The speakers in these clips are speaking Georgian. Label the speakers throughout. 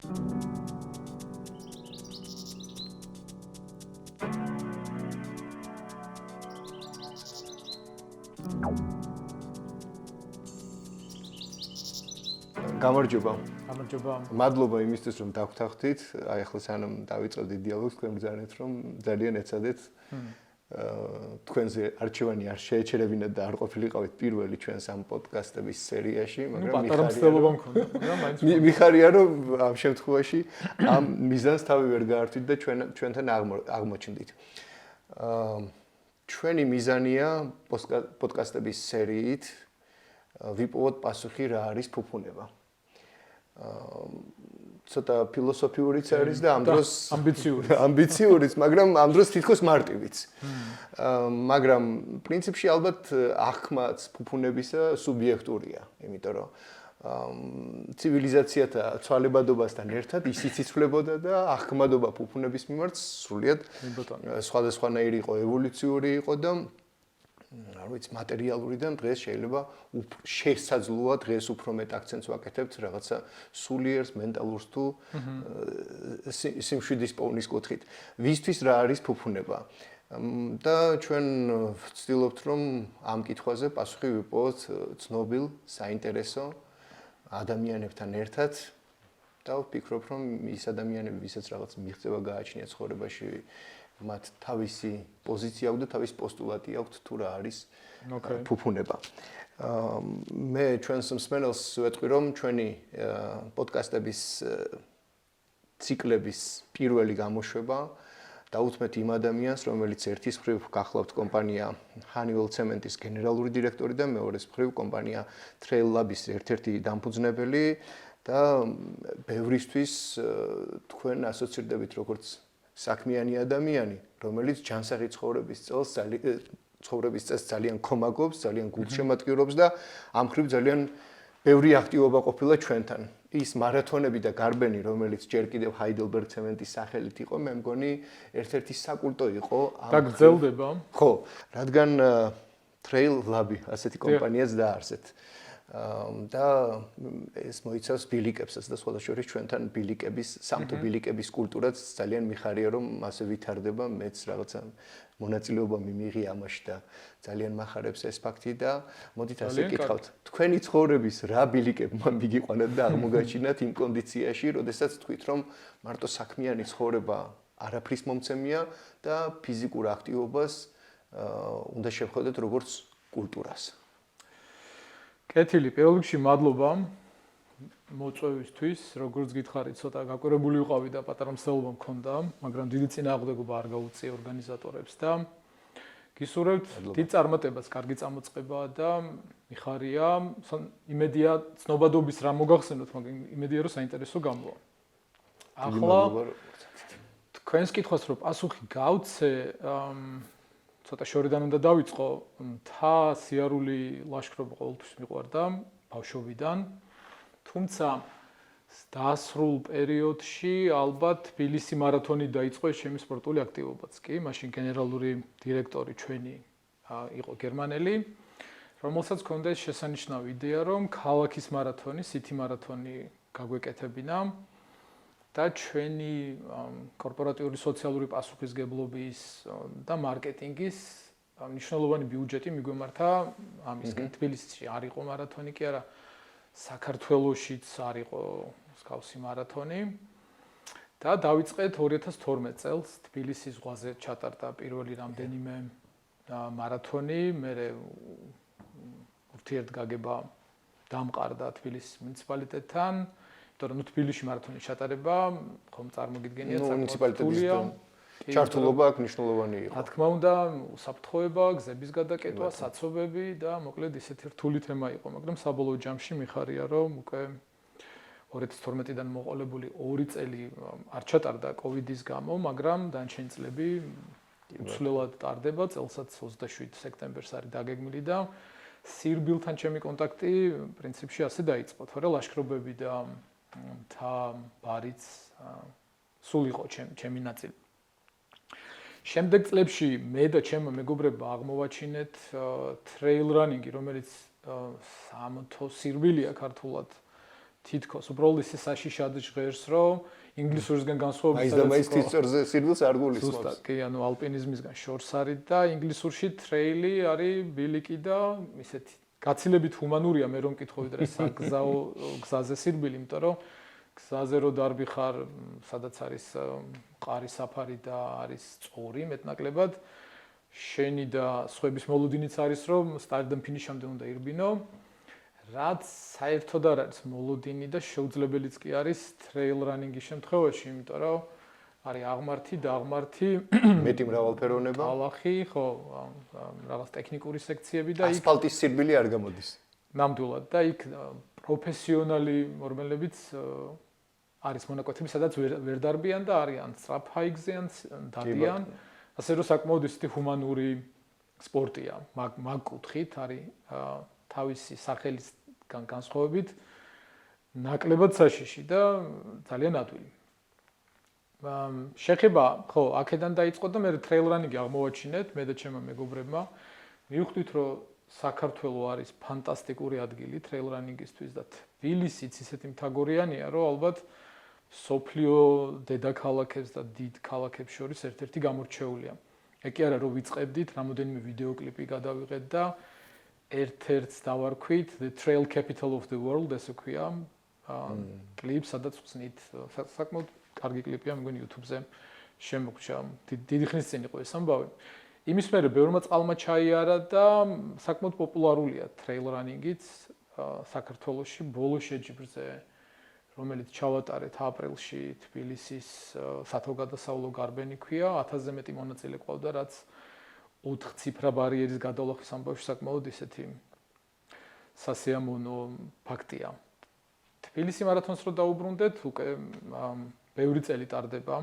Speaker 1: გამარჯობა.
Speaker 2: გამარჯობა.
Speaker 1: მადლობა იმისთვის, რომ დაგვთანხმდით. აი ახლა სანამ დავიწყებდით დიალოგს, თქვენ გძანეთ, რომ ძალიან ეცადეთ თქვენზე არჩევანი არ შეეჩერებინათ და არ ყოფილიყავით პირველი ჩვენს ამ პოდკასტების სერიაში, მაგრამ
Speaker 2: პატარა მცდელობა მქონდა, მაგრამ მაინც
Speaker 1: მიხარია, რომ ამ შემთხვევაში ამ მიზანს თავი ვერ გაართვით და ჩვენთან აღმოჩნდით. ჩვენი მიზანია პოდკასტების სერიით ვიპოვოთ პასუხი რა არის ფუფუნება. ცოტა ფილოსოფიურიც არის და ამ დროს ამბიციურიც, მაგრამ ამ დროს თითქოს მარტივიც. მაგრამ პრინციპში ალბათ აღქმაც ფუფუნებისა სუბიექტურია, იმიტომ რომ ცივილიზაციათა ცვალებადობასთან ერთად ისიც იცვლებოდა და აღქმადობა ფუფუნების მიმართ სრულიად სხვადასხვანაირი იყო, ევოლუციური იყო და არ ვიცი, მატერიალურიდან დღეს შეიძლება შესაძლოა დღეს უფრო მეტ აქცენტს ვაკეთებთ რაღაცა სულიერს, მენტალურს თუ სიმშვიდის პოვნის კუთხით. ვისთვის რა არის ფუფუნება? და ჩვენ ვცდილობთ, რომ ამ კითხვაზე პასუხი ვიპოვოთ ცნობილ, საინტერესო ადამიანებთან ერთად და ვფიქრობ, რომ ის ადამიანები, ვისაც რაღაც მიღწევა გააჩნიათ ცხოვრებაში, მათ თავისი პოზიცია აქვს და თავისი პოსტულატი აქვს თუ რა არის ფუფუნება. მე ჩვენს მსმენელს ვეთქვი, რომ ჩვენი პოდკასტების ციკლების პირველი გამოშვება დაუთმეთ იმ ადამიანს, რომელიც ერთის მხრივ გახლავთ კომპანია Honeywell Cement-ის გენერალური დირექტორი და მეორეს მხრივ კომპანია Trail Lab-ის ერთ-ერთი დამფუძნებელი და ბევრისთვის თქვენ ასოცირდებით როგორც საქმიანი ადამიანი, რომელიც ჯანსაღი ცხოვრების წელს ძალიან კომაგობს, ძალიან გულშემატკივრობს და ამ მხრივ ძალიან ბევრი აქტივობა ყოფილა ჩვენთან. ის მარათონები და გარბენი, რომელიც ჯერ კიდევ Heidelberg Cement-ის სახელით იყო, მე მგონი ერთ-ერთი საკულტო იყო.
Speaker 2: და გრძელდება.
Speaker 1: ხო, რადგან Trail Lab-ი ასეთი კომპანიაც დაარსეთ. და ეს მოიცავს ბილიკებსაც და სხვადასხვა ჩვენთან ბილიკების, სამთო ბილიკების კულტურაც ძალიან მიხარია, რომ ასე ვითარდება, მეც რაღაცა მონაწილეობა მიმიღი ამაში და ძალიან მახარებს ეს ფაქტი და მოდით ასე კითხავთ. თქვენი ცხოვრების რა ბილიკებმა მიგიყვანათ და აღმოგაჩინათ იმ კონდიციაში, როდესაც თქვით, რომ მარტო საქმიანი ცხოვრება არაფრის მომცემია და ფიზიკურ აქტივობას უნდა შევხედოთ როგორც კულტურას.
Speaker 2: კეთილი, პირველ რიგში მადლობა მოწვევისთვის, როგორც გითხარით, ცოტა გაკვირებული ვიყავი და პატარა მსწავლობა მქონდა, მაგრამ დიდი წინააღმდეგობა არ გაუწია ორგანიზატორებს და გისურვებთ დიდ წარმატებას, კარგი წამოწყება და მიხარია, იმედია ცნობადობის რა მოგახსენოთ, მაგრამ იმედია რომ საინტერესო გამოვა. ახლა თქვენს კითხვას რომ პასუხი გავცე, ცოტა შორიდან უნდა დავიწყო, მთა სიარული ლაშქრობა ყოველთვის მიყვარდა ბავშვობიდან, თუმცა დასრულ პერიოდში ალბათ თბილისი მარათონი დაიწყო ჩემი სპორტული აქტივობაც კი, მაშინ გენერალური დირექტორი ჩვენი იყო გერმანელი, რომელსაც ჰქონდა ეს შესანიშნავი იდეა, რომ ქალაქის მარათონი, city მარათონი გაგვეკეთებინა და ჩვენი კორპორატიული სოციალური პასუხისგებლობის და მარკეტინგის მნიშვნელოვანი ბიუჯეტი მიგვემართა ამისკენ. თბილისში არ იყო მარათონი კი არა, საქართველოშიც არ იყო მსგავსი მარათონი და დავიწყეთ 2012 წელს თბილისის ზღვაზე ჩატარდა პირველი რამდენიმე მარათონი, მერე ურთიერთგაგება დამყარდა თბილისის მუნიციპალიტეტთან. იმიტომ რომ თბილისში მარათონის ჩატარება ხომ წარმოგიდგენიათ
Speaker 1: მუნიციპალიტეტის ჩართულობა აქ მნიშვნელოვანი იყო.
Speaker 2: რა თქმა უნდა, უსაფრთხოება, გზების გადაკეტვა, საცობები და მოკლედ ისეთი რთული თემა იყო, მაგრამ საბოლოო ჯამში მიხარია, რომ უკვე 2012-დან მოყოლებული 2 წელი არ ჩატარდა კოვიდის გამო, მაგრამ დანარჩენი წლები უცვლელად ტარდება, წელსაც 27 სექტემბერს არის დაგეგმილი და სირბილთან ჩემი კონტაქტი პრინციპში ასე დაიწყო, თორე ლაშქრობები და მთა ბარიც სულ იყო ჩემი ნაწილი. შემდეგ წლებში მე და ჩემმა მეგობრებმა აღმოვაჩინეთ trail running-ი, რომელიც სამთო სირბილია ქართულად თითქოს უბრალოდ ისე საშიშად ჟღერს, რომ ინგლისურისგან განსხვავებით
Speaker 1: და მაინც თითწორზე სირბილს არ გულისხმობს.
Speaker 2: ზუსტად, კი, ანუ ალპინიზმისგან შორს არის და ინგლისურში ტრეილი არის ბილიკი და ისეთი გაცილებით ჰუმანურია მე რომ მკითხავ ვიდრე საგზაო გზაზე სირბილი, იმიტომ რომ გზაზე რო დარბიხარ, სადაც არის მყარი საფარი და არის წორი მეტნაკლებად, შენი და სხვების მოლოდინიც არის რომ სტარტიდან ფინიშამდე უნდა ირბინო. რაც საერთოდ არ არის მოლოდინი და შეუძლებელიც კი არის ტრეილ რანინგის შემთხვევაში, იმიტომ რომ არის აღმართი და აღმართი
Speaker 1: მეტი მრავალფეროვნება.
Speaker 2: ალახი, ხო, რაღაც ტექნიკური სექციები და იქ
Speaker 1: ასფალტის სირბილი არ გამოდის.
Speaker 2: ნამდვილად და იქ პროფესიონალი მორმელებიც არის მონაკვეთები, სადაც ვერ დარბიან და არიან სწრაფაიგზე ან დადიან. ასე რომ საკმაოდ ისეთი ჰუმანური სპორტია, მაგ კუთხით არის თავისი სახელისგან განსხვავებით ნაკლებად საშიში და ძალიან ადვილი. შეხება, ხო, აქედან დაიწყო და მე ტრეილ რანინგი აღმოვაჩინეთ, მე და ჩემმა მეგობრებმა. მივხვდით, რომ საქართველო არის ფანტასტიკური ადგილი ტრეილ რანინგისთვის და თბილისიც ისეთი მთაგორიანია, რომ ალბათ სოფლიო დედაქალაქებს და დიდ ქალაქებს შორის ერთ-ერთი გამორჩეულია. ეგ კი არა, რომ ვიწყებდით, რამოდენიმე ვიდეო კლიპი გადავიღეთ და ერთ-ერთს დავარქვით The Trail Capital of the World, ესე ქვია, კლიპს, სადაც ხსნით, საკმაოდ კარგი კლიპია, მეგონი YouTube-ზე შემოგჩა. დიდი ხნის წინ იყო ეს ამბავი. იმის მერე ბევრმა წყალმა ჩაიარა და საკმაოდ პოპულარულია ტრეილ რანინგიც საქართველოში ბოლო შეჯიბრზე, რომელიც ჩავატარეთ აპრილში თბილისის სათავგადასავლო გარბენი ქვია, 1000-ზე მეტი მონაწილე ყავდა, რაც 4 ციფრა ბარიერის გადალახვის ამბავში საკმაოდ ისეთი სასიამოვნო ფაქტია. თბილისი მარათონს რო დაუბრუნდეთ, უკვე ბევრი წელი ტარდება.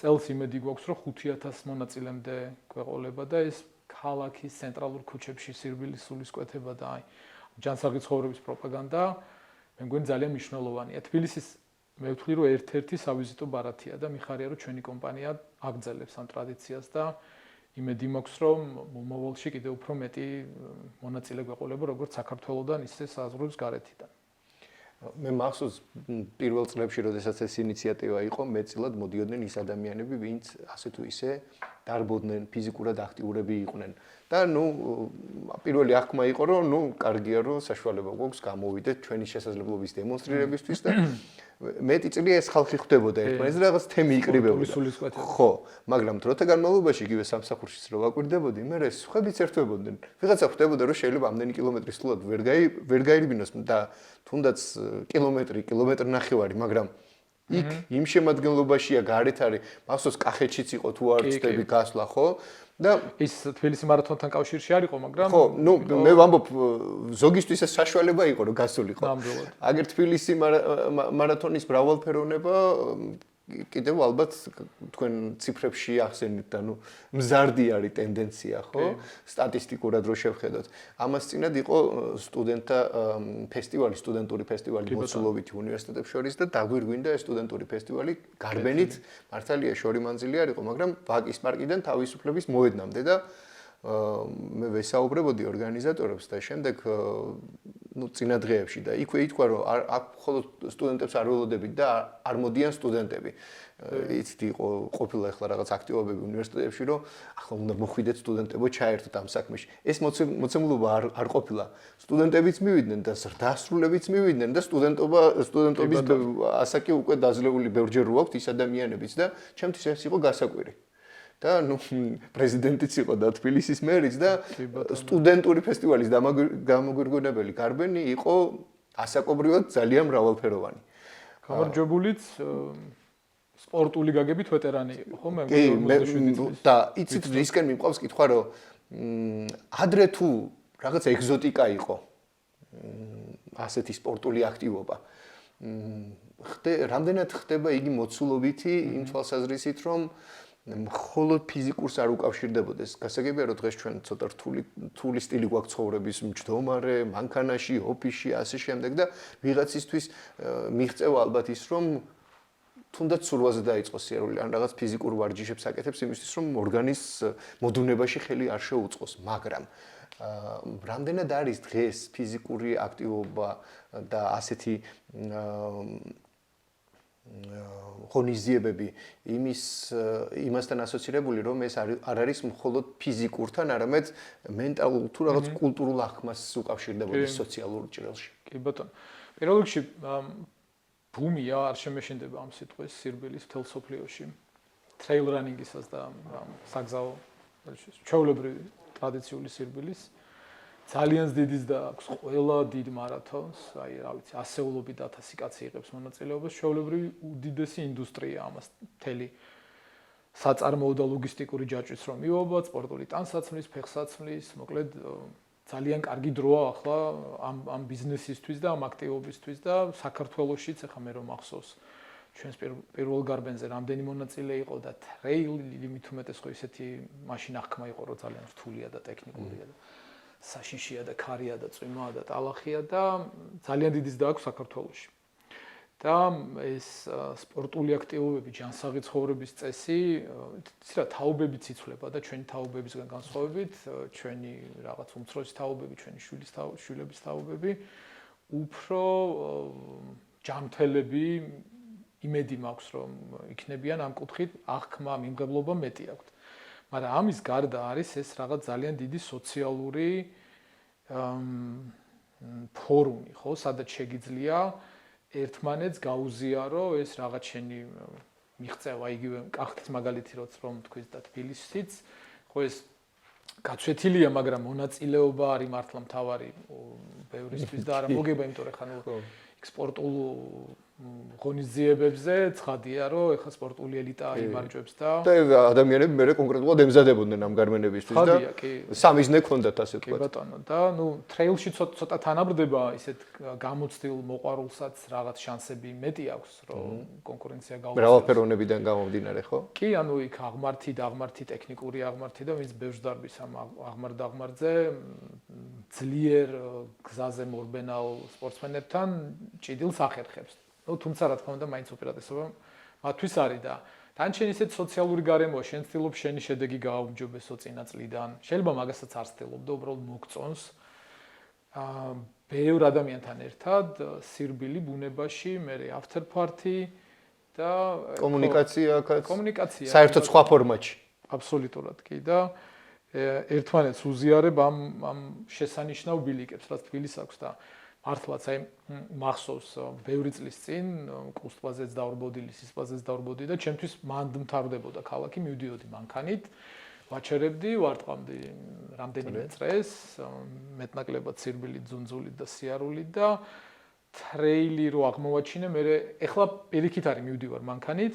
Speaker 2: წელს იმედი გვაქვს, რომ 5000 მონაწილემდე გვეყოლება და ეს ქალაქის ცენტრალურ ქუჩებში სირბილის სულისკვეთება და ჯანსაღი ცხოვრების პროპაგანდა მე მგონი ძალიან მნიშვნელოვანია. თბილისის მე ვთვლი, რომ ერთ-ერთი სავიზიტო ბარათია და მიხარია, რომ ჩვენი კომპანია აგრძელებს ამ ტრადიციას და იმედი მაქვს, რომ მომავალში კიდევ უფრო მეტი მონაწილე გვეყოლება, როგორც საქართველოსდან, ისე საზღვრების გარეთიდან.
Speaker 1: მე მახსოვს პირველ წლებში, როდესაც ეს ინიციატივა იყო, მეწილად მოდიოდნენ ის ადამიანები, ვინც ასე თუ ისე დარბოდნენ, ფიზიკურად აქტიურები იყვნენ. და პირველი აღქმა იყო, რომ კარგია, რომ საშუალება გვაქვს გამოვიდეთ ჩვენი შესაძლებლობის დემონსტრირებისთვის და მეტი წელი ეს ხალხი ხვდებოდა ერთმანეთს და რაღაც თემი იკრიბებოდა. ხო, მაგრამ დროთა განმავლობაში იგივე სამსახურშიც რო ვაკვირდებოდი, მე სხვებიც ერთვებოდნენ. ვიღაცა ხვდებოდა, რომ შეიძლება ამდენი კილომეტრის სულად ვერ გაირბინოს და თუნდაც კილომეტრი ნახევარი, მაგრამ იქ იმ შემადგენლობაშია გარეთ არის, მახსოვს კახეთშიც იყო თუ არ ვწდები გასვლა, ხო? და
Speaker 2: ის თბილისი მარათონთან კავშირში არ იყო, მაგრამ
Speaker 1: ხო, მე ვამბობ, ზოგისთვის ეს საშუალება იყო, რომ გასულიყო.
Speaker 2: ნამდვილად.
Speaker 1: აგერ თბილისი მარათონის მრავალფეროვნება კიდევ ალბათ თქვენ ციფრებში ახსენეთ და მზარდი არის ტენდენცია, ხო? სტატისტიკურად რო შევხედოთ. ამას წინად იყო სტუდენტთა ფესტივალი, სტუდენტური ფესტივალი მოცულობითი უნივერსიტეტებს შორის და დაგვირგვინდა ეს სტუდენტური ფესტივალი გარბენით, მართალია შორი მანძილი არ იყო, მაგრამ ვაკის პარკიდან თავისუფლების მოედნამდე და მე ვესაუბრებოდი ორგანიზატორებს და შემდეგ წინა დღეებში და იქვე ითქვა, რომ აქ მხოლოდ სტუდენტებს არ ველოდებით და არ მოდიან სტუდენტები. იცით იყო ყოფილა ახლა რაღაც აქტივობები უნივერსიტეტებში, რომ ახლა უნდა მოხვიდეთ სტუდენტებო ჩაერთოთ ამ საქმეში. ეს მოცემულობა არ ყოფილა. სტუდენტებიც მივიდნენ და ზრდასრულებიც მივიდნენ და სტუდენტობის ასაკი უკვე დაძლეული ბევრჯერ რო აქვთ ის ადამიანებიც და ჩემთვის ეს იყო გასაკვირი. და პრეზიდენტიც იყო და თბილისის მერიც და სტუდენტური ფესტივალის გამოგვირგვინებელი გარბენი იყო ასაკობრივად ძალიან მრავალფეროვანი.
Speaker 2: გამარჯვებულიც სპორტული გაგებით ვეტერანი იყო, ხო? მე
Speaker 1: და იცით რისკენ მიყვავს კითხვა, რომ ადრე თუ რაღაც ეგზოტიკა იყო ასეთი სპორტული აქტივობა. რამდენად ხდება იგი მოცულობითი იმ თვალსაზრისით, რომ მხოლოდ ფიზიკურს არ უკავშირდებოდეს. გასაგებია, რომ დღეს ჩვენ ცოტა რთული სტილი გვაქვს ცხოვრების, მჯდომარე, მანქანაში, ოფისში, ასე შემდეგ და ვიღაცისთვის მიღწევა ალბათ ის, რომ თუნდაც სურვაზე დაიწყოს სიარული, ან რაღაც ფიზიკურ ვარჯიშებს აკეთებს იმისთვის, რომ ორგანიზმს მოდუნებაში ხელი არ შეუწყოს, მაგრამ რამდენად არის დღეს ფიზიკური აქტივობა და ასეთი ღონისძიებები იმასთან ასოცირებული, რომ ეს არ არის მხოლოდ ფიზიკურთან, არამედ მენტალურ თუ რაღაც კულტურულ აღქმას უკავშირდებოდა სოციალურ ჭრილში.
Speaker 2: კი ბატონო. პირველ რიგში ბუმია არ შემეშინდება ამ სიტყვის სირბილის მთელ სოფლიოში. Trail running-ისაც და საგზაო ჩვეულებრივი ტრადიციული სირბილის ძალიან დიდის და აქვს ყველა დიდ მარათონს, აი რა ვიცი, ასეულობით 1000 კაცი იღებს მონაწილეობას, ჩვეულებრივი უდიდესი ინდუსტრია ამას მთელი საწარმოო და ლოგისტიკური ჯაჭვიც რომ მივობოთ, სპორტული ტანსაცმლის, ფეხსაცმლის, მოკლედ ძალიან კარგი დროა ახლა ამ ბიზნესისთვის და ამ აქტივობისთვის და საქართველოშიც ახლა მე რომ ახსოვს ჩვენს პირველ გარბენზე რამდენი მონაწილე იყო და ტრეილი იმით უმეტეს ხო ისეთი მაშინ აღქმა იყო რომ ძალიან რთულია და ტექნიკურია და საშიშია და ქარია და წვიმაა და ტალახია და ძალიან დიდის და აქვს საქართველოში. და ეს სპორტული აქტივობები, ჯანსაღი ცხოვრების წესი, იცი რა, თაობებიც იცვლება და ჩვენი თაობებისგან განსხვავებით, ჩვენი რაღაც უმცროსი თაობები, ჩვენი შვილების თაობები უფრო ჯანმრთელები იმედი მაქვს რომ იქნებიან ამ კუთხით აღქმა, მიმღებლობა მეტი აქვთ. მაგრამ ამის გარდა არის ეს რაღაც ძალიან დიდი სოციალური ფორუმი, ხო, სადაც შეგიძლია ერთმანეთს გაუზიარო ეს რაღაც შენი მიღწევა იგივე კახეთის მაგალითი რომ თქვით და თბილისიც, ხო ეს გაცვეთილია, მაგრამ მონაწილეობა არის მართლა მთავარი ბევრისთვის და არა მოგება, იმიტომ რომ ხანუ სპორტულ ღონისძიებებზე ცხადია რომ ეხლა სპორტული ელიტა იმარჯვებს და
Speaker 1: ადამიანები მე კონკრეტულად ემზადებოდნენ ამ გარმენებისთვის და სამიზნე ქონდათ ასე ვთქვათ.
Speaker 2: კი ბატონო და ნუ ტრეილში ცოტა თანაბრდება ისეთ გამოცდილ მოყვარულსაც რაღაც შანსები მეტი აქვს რომ კონკურენცია გაუწევს.
Speaker 1: მრავალფეროვნებიდან გამომდინარე ხო?
Speaker 2: კი, ანუ იქ აღმართი ტექნიკური აღმართი და ვინც ბევრს დარბის ამ აღმარდ-აღმართზე ძლიერ გზაზე მორბენალ სპორტსმენებთან ჭიდილს ახერხებს. Ну, თუმცა რა თქმა უნდა, მაინც უპირატესობა მათთვის არის და დანარჩენი ისეთ სოციალური გარემოა, შენ ცდილობ შენი შედეგი გააუმჯობესო წინა წლიდან. შეიძლება მაგასაც არ ცდილობ და უბრალოდ მოგწონს. ბევრ ადამიანთან ერთად სირბილი ბუნებაში, მე after party და კომუნიკაცია
Speaker 1: საერთოდ სხვა ფორმატში.
Speaker 2: აბსოლუტურად კი და ერთმანეთს უზიარებ ამ შესანიშნავ ბილიკებს, რაც თბილისს აქვს და მართლაც აი მახსოვს ბევრი წლის წინ კუსტვაზეც დავრბოდი, სისპაზეც დავრბოდი და ჩემთვის მანდ მთავრდებოდა ქალაქი, მივდიოდი მანქანით, ვაჩერებდი, ვარტყამდი რამდენიმე წრეს, მეტნაკლებად სირბილით, ძუნძულით და სიარულით და ტრეილი რო აღმოვაჩინე, მე ეხლა პირიქით არის მივდივარ მანქანით,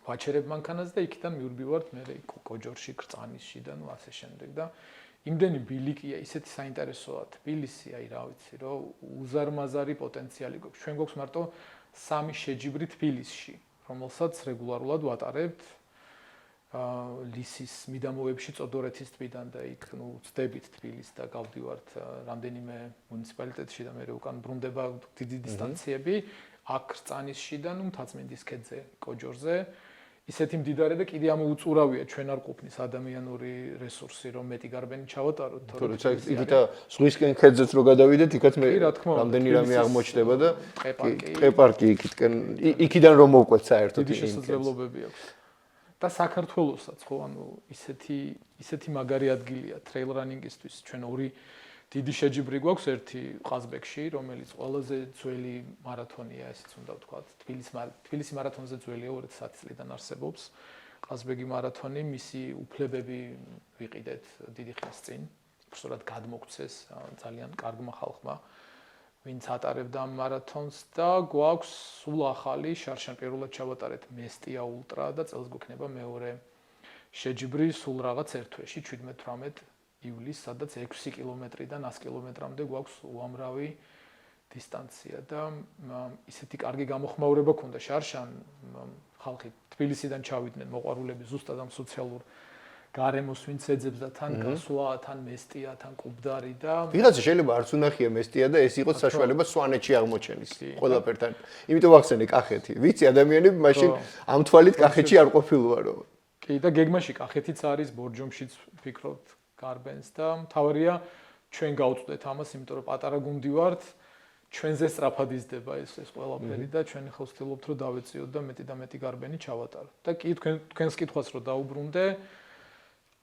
Speaker 2: ვაჩერებ მანქანას და იქიდან მივდივარ მე კოჯორში, კრწანისში და ნუ ასე შემდეგ და იმდენი ბილიკია, ისეთი საინტერესოა თბილისი, აი რა ვიცი, რომ უზარმაზარი პოტენციალი გვაქვს. ჩვენ გვაქვს მარტო 3 შეჯიბრი თბილისში, რომელსაც რეგულარულად ვატარებთ ლისის მიდამოებში წოდორეთის თბიდან და იქ ნუ ვწდებით თბილისს და გავდივართ რამდენიმე მუნიციპალიტეტში და მე უკან ბრუნდება დიდი დისტანციები, აქ რწანისში და ნუ მთაწმინდის ქედზე, კოჯორზე. ისეთი მდიდარი და კიდე ამოუწურავია ჩვენ არ ყოფნის ადამიანური რესურსი რომ მეტი გარბენი ჩავატაროთ
Speaker 1: თორემ იქითა ზღვისკენ ქედზეც რო გადავიდეთ იქაც მე რამდენი რამე აღმოჩნდება და ტყეპარკი იქიდან რომ მოვყვეთ საერთოდ
Speaker 2: დიდი შესაძლებლობები აქვს და საქართველოსაც ხო ანუ ისეთი მაგარი ადგილია ტრეილ რანინგისთვის ჩვენ ორი დიდი შეჯიბრი გვაქვს ერთი ყაზბეგში რომელიც ყველაზე ძველი მარათონია ესეც უნდა ვთქვათ თბილისის მარათონზე ძველია 2010 წლიდან არსებობს ყაზბეგი მარათონი მისი უფლებები ვიყიდეთ დიდი ხნის წინ უბრალოდ გადმოგცეს ძალიან კარგმა ხალხმა ვინც ატარებდა ამ მარათონს და გვაქვს სულ ახალი შარშან პირველად ჩავატარეთ მესტია ულტრა და წელს გვექნება მეორე შეჯიბრი სულ რაღაც ერთ თვეში 17-18 ივლისს, სადაც 6 კილომეტრიდან 100 კილომეტრამდე გვაქვს უამრავი დისტანცია და ისეთი კარგი გამოხმაურება ქონდა შარშან ხალხი თბილისიდან ჩავიდნენ მოყვარულები ზუსტად ამ სოციალურ გარემოს ვინც ეძებს და თან გასვლა, თან მესტია, თან კუბდარი და
Speaker 1: ვიღაცა შეიძლება არც უნახია მესტია და ეს იყოს საშუალება სვანეთში აღმოჩენის ყველაფერთან. იმიტომ ვახსენე კახეთი. ვიცი ადამიანები მაშინ ამ თვალით კახეთში არ ყოფილვარო.
Speaker 2: კი და გეგმაში კახეთიც არის, ბორჯომშიც ვფიქრობთ. გარბენს და მთავარია ჩვენ გავწვდეთ ამას, იმიტომ რომ პატარა გუნდი ვართ, ჩვენზე სწრაფად იზრდება ეს ყველაფერი და ჩვენ ახლა ვცდილობთ რომ დავეციოთ და მეტი და მეტი გარბენი ჩავატაროთ. და კი თქვენს კითხვას რომ დაუბრუნდე,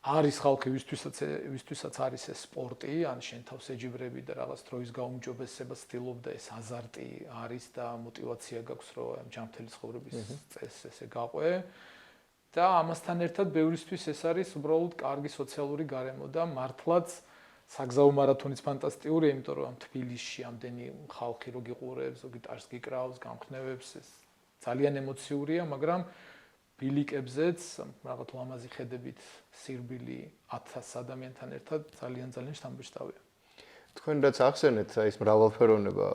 Speaker 2: არის ხალხი ვისთვისაც არის ეს სპორტი, ან შენ თავს ეჯიბრები და რაღაც დროის გაუმჯობესებას ცდილობ და ეს აზარტი არის და мотиваცია გაქვს რომ ჯანმრთელი ცხოვრების წესს ესე გაყვე. და ამასთან ერთად ბევრისთვის ეს არის უბრალოდ კარგი სოციალური გარემო და მართლაც საგზაო მარათონიც ფანტასტიკურია, იმიტომ რომ თბილისში ამდენი ხალხი რო გიყურებს, ზოგი ტარს გიკრავს, გამხნევებს, ეს ძალიან ემოციურია, მაგრამ ბილიკებზეც რაღაც ლამაზი ხედებით სირბილი 1000 ადამიანთან ერთად ძალიან შთამბეჭდავია.
Speaker 1: თქვენ რაც ახსენეთ, აი ეს მრავალფეროვნება,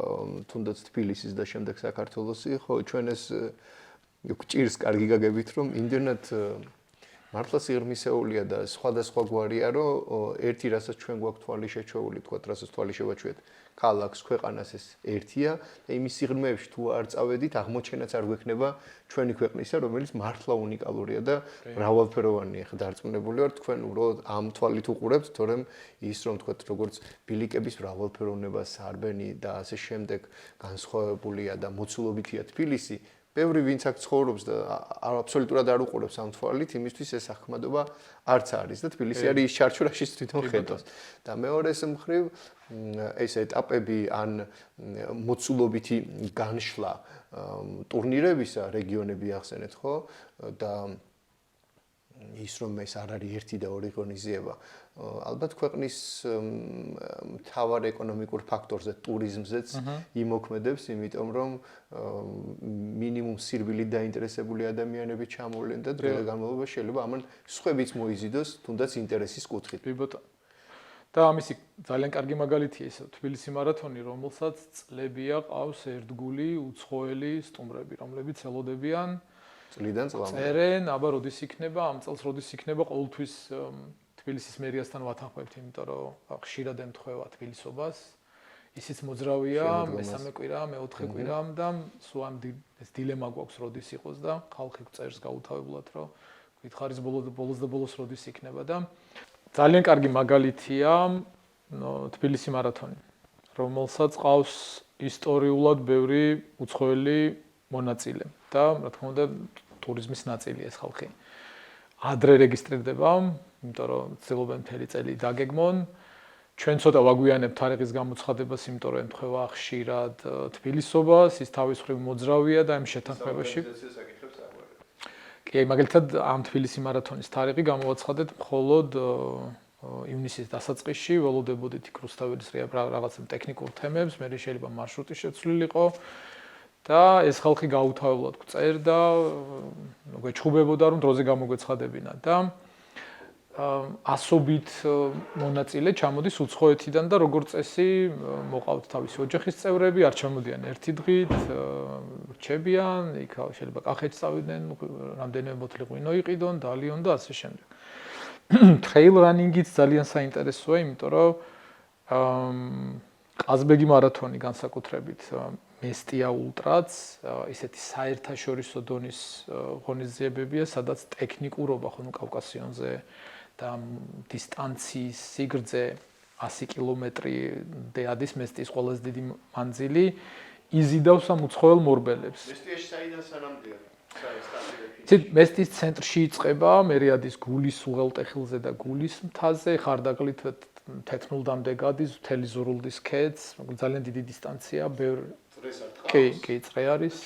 Speaker 1: თუნდაც თბილისის და შემდეგ საქართველოსი, ხო, ჩვენ ეს გჭირს კარგი გაგებით, რომ იმდენად მართლა სიღრმისეულია და სხვადასხვა გვარია, რომ ერთი რასაც ჩვენ გვაქვს თვალი შეჩეული, თქვა, რასაც თვალი შევაჩვიეთ, ქალაქს, ქვეყანას ეს ერთია და იმის სიღრმეებში თუ არ წავედით, აღმოჩენაც არ გვექნება ჩვენი ქვეყნისა, რომელიც მართლა უნიკალურია და მრავალფეროვანია. ხა დარწმუნებული ვარ, თქვენ უბრალოდ ამ თვალით უყურებთ, თორემ ის რომ თქვა, როგორც ბილიკების მრავალფეროვნება, სარბენი და ასე შემდეგ განსხვავებულია და მოცულობითია თბილისი, ბევრი ვინც აქ ცხოვრობს და აბსოლუტურად არ უყურებს ამ თვალით, იმისთვის ეს ახმადობა არც არის და თბილისი არის ის ჩარჩურაშიც თვითონ ხედავს. და მეორეს მხრივ ეს ეტაპები ან მოცულობითი განშლა ტურნირებისა რეგიონები ახსენეთ, ხო? და ის რომ ეს არ არის ერთი და ორი ღონისძიება. ალბათ ქვეყნის მთავარ ეკონომიკურ ფაქტორზე, ტურიზმზეც იმოქმედებს, იმიტომ რომ მინიმუმ სირბილით დაინტერესებული ადამიანები ჩამოვლენ და დღე განმავლობაში შეიძლება ამან სხვებიც მოიზიდოს, თუნდაც ინტერესის კუთხით.
Speaker 2: კი ბატონო. და ამისი ძალიან კარგი მაგალითია ის თბილისი მარათონი, რომელსაც წლებია ყავს ერთგული უცხოელი სტუმრები, რომლებიც ელოდებიან
Speaker 1: წლიდან წლამდე.
Speaker 2: წერენ, აბა როდის იქნება, ამ წელს როდის იქნება, ყოველთვის თბილისის მერიასთან ვათანხმებთ, იმიტომ რომ ხშირად ემთხვევა თბილისობას. ისიც მოძრავია, მესამე კვირა, მეოთხე კვირა და სულ ამ ეს დილემა გვაქვს როდის იყოს და ხალხი წერს გაუთავებლად, რომ გითხარის ბოლოს და ბოლოს როდის იქნება და ძალიან კარგი მაგალითია თბილისი მარათონი, რომელსაც ყავს ისტორიულად ბევრი უცხოელი მონაწილე და რა თქმა უნდა ტურიზმის ნაწილია ეს ხალხი. ადრე რეგისტრირდება, იმიტომ რომ ცდილობენ მთელი წელი დაგეგმონ. ჩვენ ცოტა ვაგვიანებთ თარიღის გამოცხადებას, იმიტომ რომ ემთხვევა ხშირად თბილისობას, ის თავის მხრივ მოძრავია და ამ შეთანხმებაში. კი, მაგალითად ამ თბილისი მარათონის თარიღი გამოვაცხადეთ მხოლოდ ივნისის დასაწყისში, ველოდებოდით იქ რუსთაველის რაღაც ტექნიკურ თემებს, მე შეიძლება მარშრუტი შეცვლილიყო. და ეს ხალხი გაუთავებლად გწერდა, გვეჩხუბებოდა რომ დროზე გამოგვეცხადებინა და ასობით მონაწილე ჩამოდის უცხოეთიდან და როგორც წესი მოყავთ თავისი ოჯახის წევრები, არ ჩამოდიან ერთი დღით, რჩებიან, იქ შეიძლება კახეთს წავიდნენ, რამდენიმე ბოთლი ღვინო იყიდონ, დალიონ და ასე შემდეგ. Trail running-იც ძალიან საინტერესოა, იმიტომ რომ ყაზბეგი მარათონი განსაკუთრებით მესტია ულტრაც, ისეთი საერთაშორისო დონის ღონისძიებებია, სადაც ტექნიკურობა ხო კავკასიონზე და დისტანციის სიგრძე 100 კილომეტრამდე ადის მესტიის ყველაზე დიდი მანძილი, იზიდავს ამ უცხოელ მორბელებს.
Speaker 1: მესტიაში საიდან სანამდეა?
Speaker 2: მესტიის ცენტრში იწყება, მერე ადის გულის უღელტეხილზე და გულის მთაზე, ხარდაკლით თეთნულდამდე გადის, მთელი ზურულდის ქედს, ძალიან დიდი დისტანცია, ბევრი კი, წრე არის.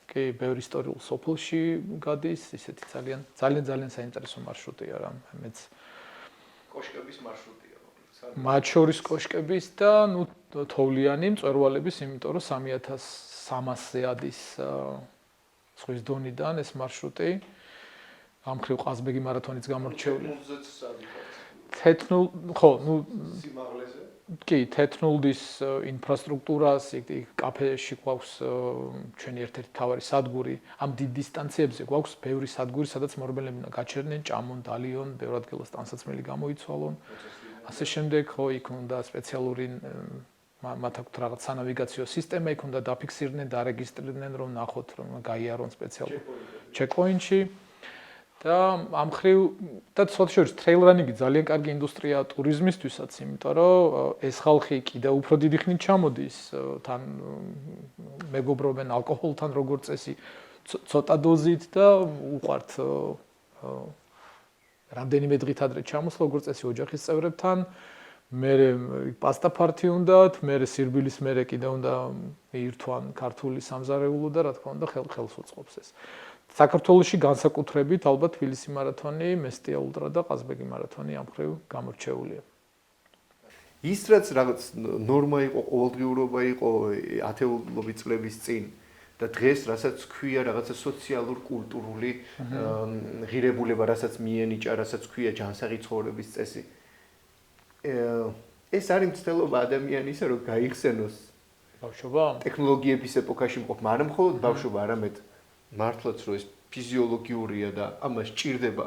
Speaker 2: კი, ბევრი ისტორიულ სოფელში გადის, ისეთი ძალიან საინტერესო მარშრუტია რა, მეც
Speaker 1: კოშკების მარშრუტია.
Speaker 2: მათ შორის კოშკების და თოვლიანი მწვერვალების, იმიტომ რომ 3300-ზე ადის ზღვის დონიდან ეს მარშრუტი. ამ მხრივ ყაზბეგი მარათონიც გამორჩეული. სიმაღლეზე? კი, თეთნულდის ინფრასტრუქტურას, კაფეში გვაქვს ჩვენი ერთ-ერთი თავარი სადგური, ამ დიდ დისტანციებზე გვაქვს ბევრი სადგური, სადაც მორბელები უნდა გაჩერდნენ, ჭამონ, დალიონ, ბევრ ადგილას ტანსაცმელი გამოიცვალონ. ასე შემდეგ, ხო, იქ უნდა სპეციალური მათ აქვთ რაღაც სანავიგაციო სისტემა, იქ უნდა დაფიქსირდნენ, დარეგისტრირდნენ, რომ ნახოთ, რომ გაიარონ სპეციალურ ჩეკპოინტში. და ამ ხრივ და სხვა შორის trail running-ი ძალიან კარგი ინდუსტრიაა ტურიზმისთვისაც, იმიტომ რომ ეს ხალხი კიდევ უფრო დიდი ხნით ჩამოდის, თან მეგობრობენ ალკოჰოლთან როგორც წესი, ცოტა დოზით და უყვართ რამდენიმე დღით ადრე ჩამოსვლა როგორც წესი ოჯახის წევრებთან, მე პასტა ფართი უნდათ, მე სირბილის მე კიდევ უნდა ირთვან ქართული სამზარეულო და რა თქმა უნდა ხელს უწყობს ეს. საქართველოში განსაკუთრებით ალბათ თბილისი მარათონი, მესტია ულტრა და ყაზბეგი მარათონი ამ ხრივ გამორჩეულია.
Speaker 1: ის რაც რაღაც ნორმა იყო, ყოველდღიურობა იყო ათეულობით წლების წინ და დღეს რასაც ქვია რაღაცა სოციალურ კულტურული ღირებულება, რასაც მიენიჭა, რასაც ქვია ჯანსაღი ცხოვრების წესი. ეს არის მცდელობა ადამიანისა, რომ გაიხსენოს
Speaker 2: ბავშვობა?
Speaker 1: ტექნოლოგიების ეპოქაში მყოფ, მაგრამ მხოლოდ ბავშვობა, არამედ მართლაც რომ ეს ფიზიოლოგიურია და ამას ჭირდება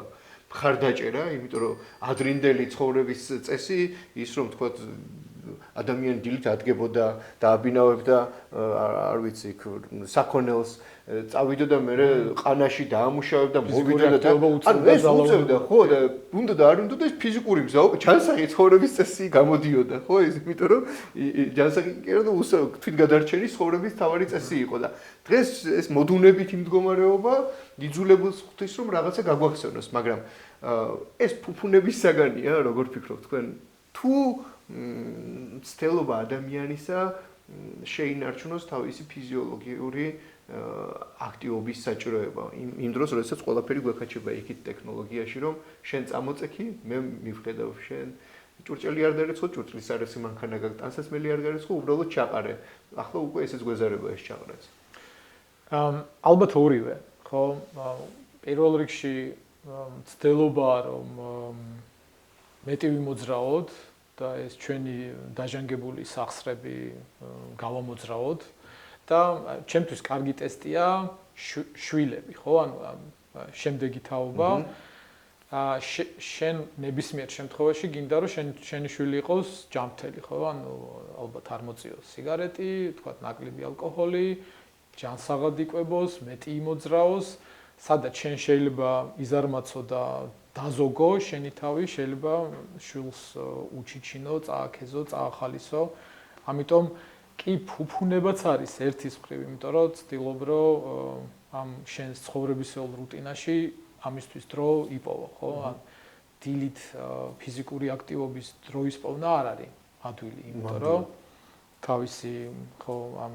Speaker 1: მხარდაჭერა, იმიტომ რომ ადრინდელი ცხოვრების წესი ის რომ თქვათ ადამიანი დილით ადგებოდა და აბინავებდა არ ვიცი საქონელს წავიდოდა მე ყანაში დაამუშავებდა მოვიდოდა და ანუ ეს უწევდა ხო და უნდა და არ უნდა და ეს ფიზიკური მზაობა ჯანსაღი ცხოვრების წესი გამოდიოდა ხო ის იმიტომ რომ ჯანსაღი კი არა და თვითგადარჩენის ცხოვრების თავარი წესი იყო და დღეს ეს მოდუნებითი მდგომარეობა იძულებულს ღვთის რომ რაღაცა გაგვახსენოს მაგრამ ეს ფუფუნების საგანია როგორ ფიქრობთ თქვენ თუ ცდელობა ადამიანისა შეინარჩუნოს თავისი ფიზიოლოგიური აქტივობის საჭიროება იმ დროს როდესაც ყველაფერი გვეხაჩება იქით ტექნოლოგიაში რომ შენ წამოწექი მე მივხედავ შენ ჭურჭელი არ დარეცხო ჭურჭლის არესი მანქანა გაგტანსასმელი არ გარეცხო უბრალოდ ჩაყარე ახლა უკვე ესეც გვეზარება ეს ჩაყრაც
Speaker 2: ალბათ ორივე ხო პირველ რიგში ცდელობა რომ მეტი ვიმოძრაოთ და ეს ჩვენი დაჟანგებული სახსრები გავამოძრაოთ და ჩემთვის კარგი ტესტია შვილები, ხო? ანუ შემდეგი თაობა. შენ ნებისმიერ შემთხვევაში გინდა რომ შენი შვილი იყოს ჯანმრთელი, ხო? ანუ ალბათ არ მოწიოს სიგარეტი, თქვათ ნაკლები ალკოჰოლი, ჯანსაღად იკვებოს, მეტი იმოძრაოს, სადაც შენ შეიძლება იზარმაცო და დაზოგო შენი თავი შეიძლება შვილს უჩიჩინო, წააქეზო, წაახალისო. ამიტომ კი ფუფუნებაც არის ერთის მხრივ, იმიტომ რომ ცდილობ რომ ამ შენს ცხოვრებისეულ რუტინაში ამისთვის დრო იპოვო, ხო? ან დილით ფიზიკური აქტივობის დროის პოვნა არ არის ადვილი, იმიტომ რომ თავისი ხო ამ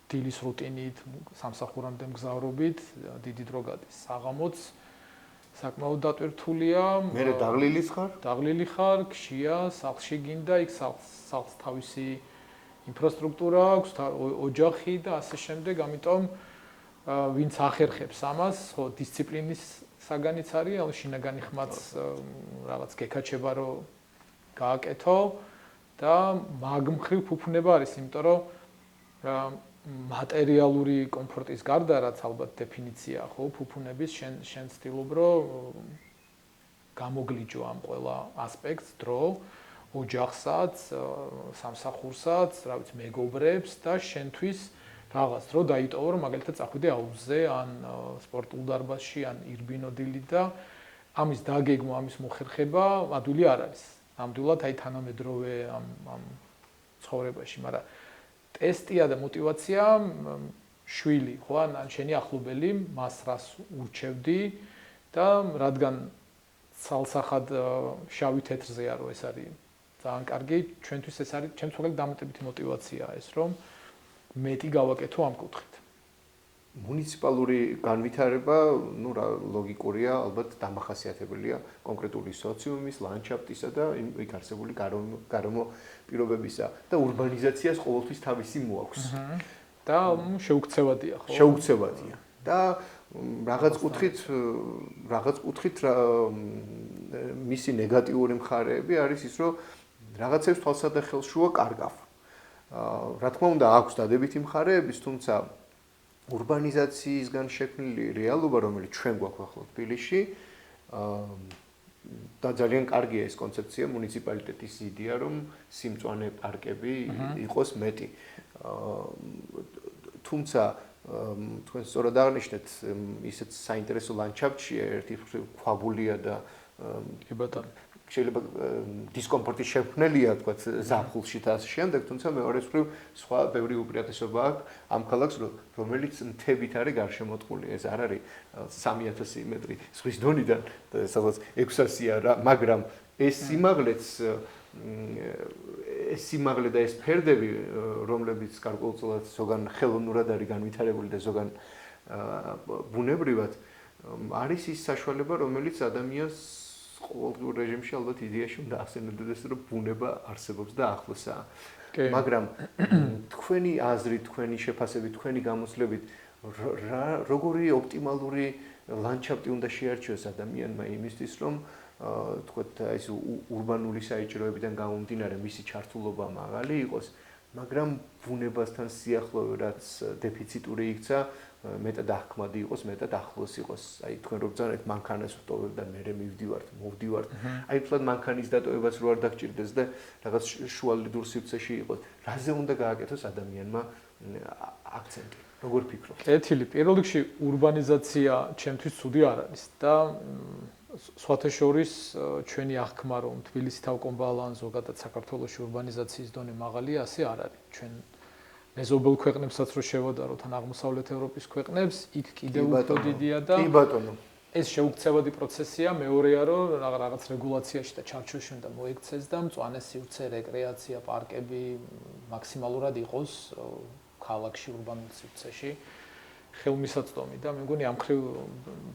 Speaker 2: დილის რუტინით, სამსახურამდე მგზავრობით დიდი დრო გადის საღამოც საკმაოდ დატვირთულია.
Speaker 1: მე დაღლილის ხარ?
Speaker 2: დაღლილი ხარ, ქშია, სახლში გინდა, იქ სახლს თავისი ინფრასტრუქტურა აქვს, ოჯახი და ასე შემდეგ, ამიტომ ვინც ახერხებს ამას, ხო, დისციპლინის საგანიც არის, ანუ შინაგანი ხმაც რაღაც გეკაჩება რომ გააკეთო და მაგ მხრივ ფუფუნება არის, იმიტომ რომ მატერიალური კომფორტის გარდა რაც ალბათ დეფინიცია ხო ფუფუნების შენ ცდილობ რომ გამოგლიჯო ამ ყველა ასპექტს დრო ოჯახსაც სამსახურსაც რა ვიცი მეგობრებს და შენთვის რაღაც დრო დაიტოვო რომ მაგალითად წახვიდე აუზზე ან სპორტულ დარბაზში ან ირბინო დილით და ამის დაგეგმვა ამის მოხერხება ადვილი არ არის ნამდვილად აი თანამედროვე ამ ცხოვრებაში მაგრამ ტესტია და мотиваცია შვილი, ხო, ან შენი ახლობელი, მას რას ურჩევდი და რადგან ცალსახად შავი თეთრზეა რომ ეს არის ძალიან კარგი, ჩვენთვის ეს არის ჩემთვის დამატებითი мотиваციაა ეს რომ მეტი გავაკეთო ამ კუთხით.
Speaker 1: მუნიციპალური განვითარება, ну, რა ლოგიკურია, ალბათ დამახასიათებელია კონკრეტული სოციუმის, ლანდშაფტისა და იქ არსებული გარემო პირობებისა და урბანიზაციას ყოველთვის თავისი მოაქვს.
Speaker 2: და შეუქცევადია, ხო?
Speaker 1: შეუქცევადია. და რაღაც კუთხით მისი ნეგატიური მხარეები არის ის, რომ რაღაცებს თვალსაჩინო შუა კარგავ. რა თქმა უნდა, აქვს დადებითი მხარეებიც, თუმცა урბანიზაციისგან შექმნილი რეალობა, რომელიც ჩვენ გვაქვს ახლა თბილისში, და ძალიან კარგია ეს კონცეფცია მუნიციპალიტეტის იდეა, რომ სიმწვანე პარკები იყოს მეტი. თუმცა თქვენ სწორად აღნიშნეთ, ისეთ საინტერესო ლანდშაფტშია, ერთი ქვაბულია და
Speaker 2: კი ბატონო.
Speaker 1: შეიძლება დისკომფორტის შექმნელია, თქვათ, ზაფხულში და ასე შემდეგ, თუმცა მეორე მხრივ სხვა ბევრი უპირატესობა აქვს ამ ქალაქს, რომელიც მთებით არის გარშემოწყული. ეს არ არის 3000 მეტრი ზღვის დონიდან, სადაც 600-ია რა, მაგრამ ეს სიმაღლე და ეს ფერდები, რომლებიც გარკვეულწილად ზოგან ხელოვნურად არის განვითარებული და ზოგან ბუნებრივად, არის ის საშუალება, რომელიც ადამიანს ყოველდღიურ რეჟიმში ალბათ იდეაში უნდა ახსენებდეს, რომ ბუნება არსებობს და ახლოსაა. მაგრამ თქვენი აზრით, თქვენი შეფასებით, თქვენი გამოცდილებით, როგორი ოპტიმალური ლანდშაფტი უნდა შეარჩიოს ადამიანმა იმისთვის, რომ თქვათ, ეს ურბანული საჭიროებიდან გამომდინარე მისი ჩართულობა მაღალი იყოს, მაგრამ ბუნებასთან სიახლოვე რაც დეფიციტური იქცა, მეტად აღქმადი იყოს, მეტად ახლოს იყოს. აი თქვენ რო ბრძანეთ მანქანას ვტოვებ და მე მოვდივართ. აი თლად მანქანის დატოვებას რო არ დაგჭირდეს და რაღაც შუალედურ სივრცეში იყოს. რაზე უნდა გააკეთოს ადამიანმა აქცენტი? როგორ ფიქრობთ?
Speaker 2: კეთილი, პირველ რიგში ურბანიზაცია ჩემთვის ცუდი არ არის და სხვათა შორის ჩვენი აღქმა რომ თბილისი თავკომბალა ან ზოგადად საქართველოში ურბანიზაციის დონე მაღალია, ასე არ არის. ჩვენ მეზობელ ქვეყნებსაც რო შევადაროთ ან აღმოსავლეთ ევროპის ქვეყნებს, იქ კიდევ უფრო დიდია და
Speaker 1: კი ბატონო.
Speaker 2: ეს შეუქცევადი პროცესია, მეორეა რომ რაღაც რეგულაციაში და ჩარჩოში უნდა მოექცეს და მწვანე სივრცე, რეკრეაცია, პარკები მაქსიმალურად იყოს ქალაქში, ურბანულ სივრცეში. ხელმისაწვდომი და მე მგონი ამ ხრივ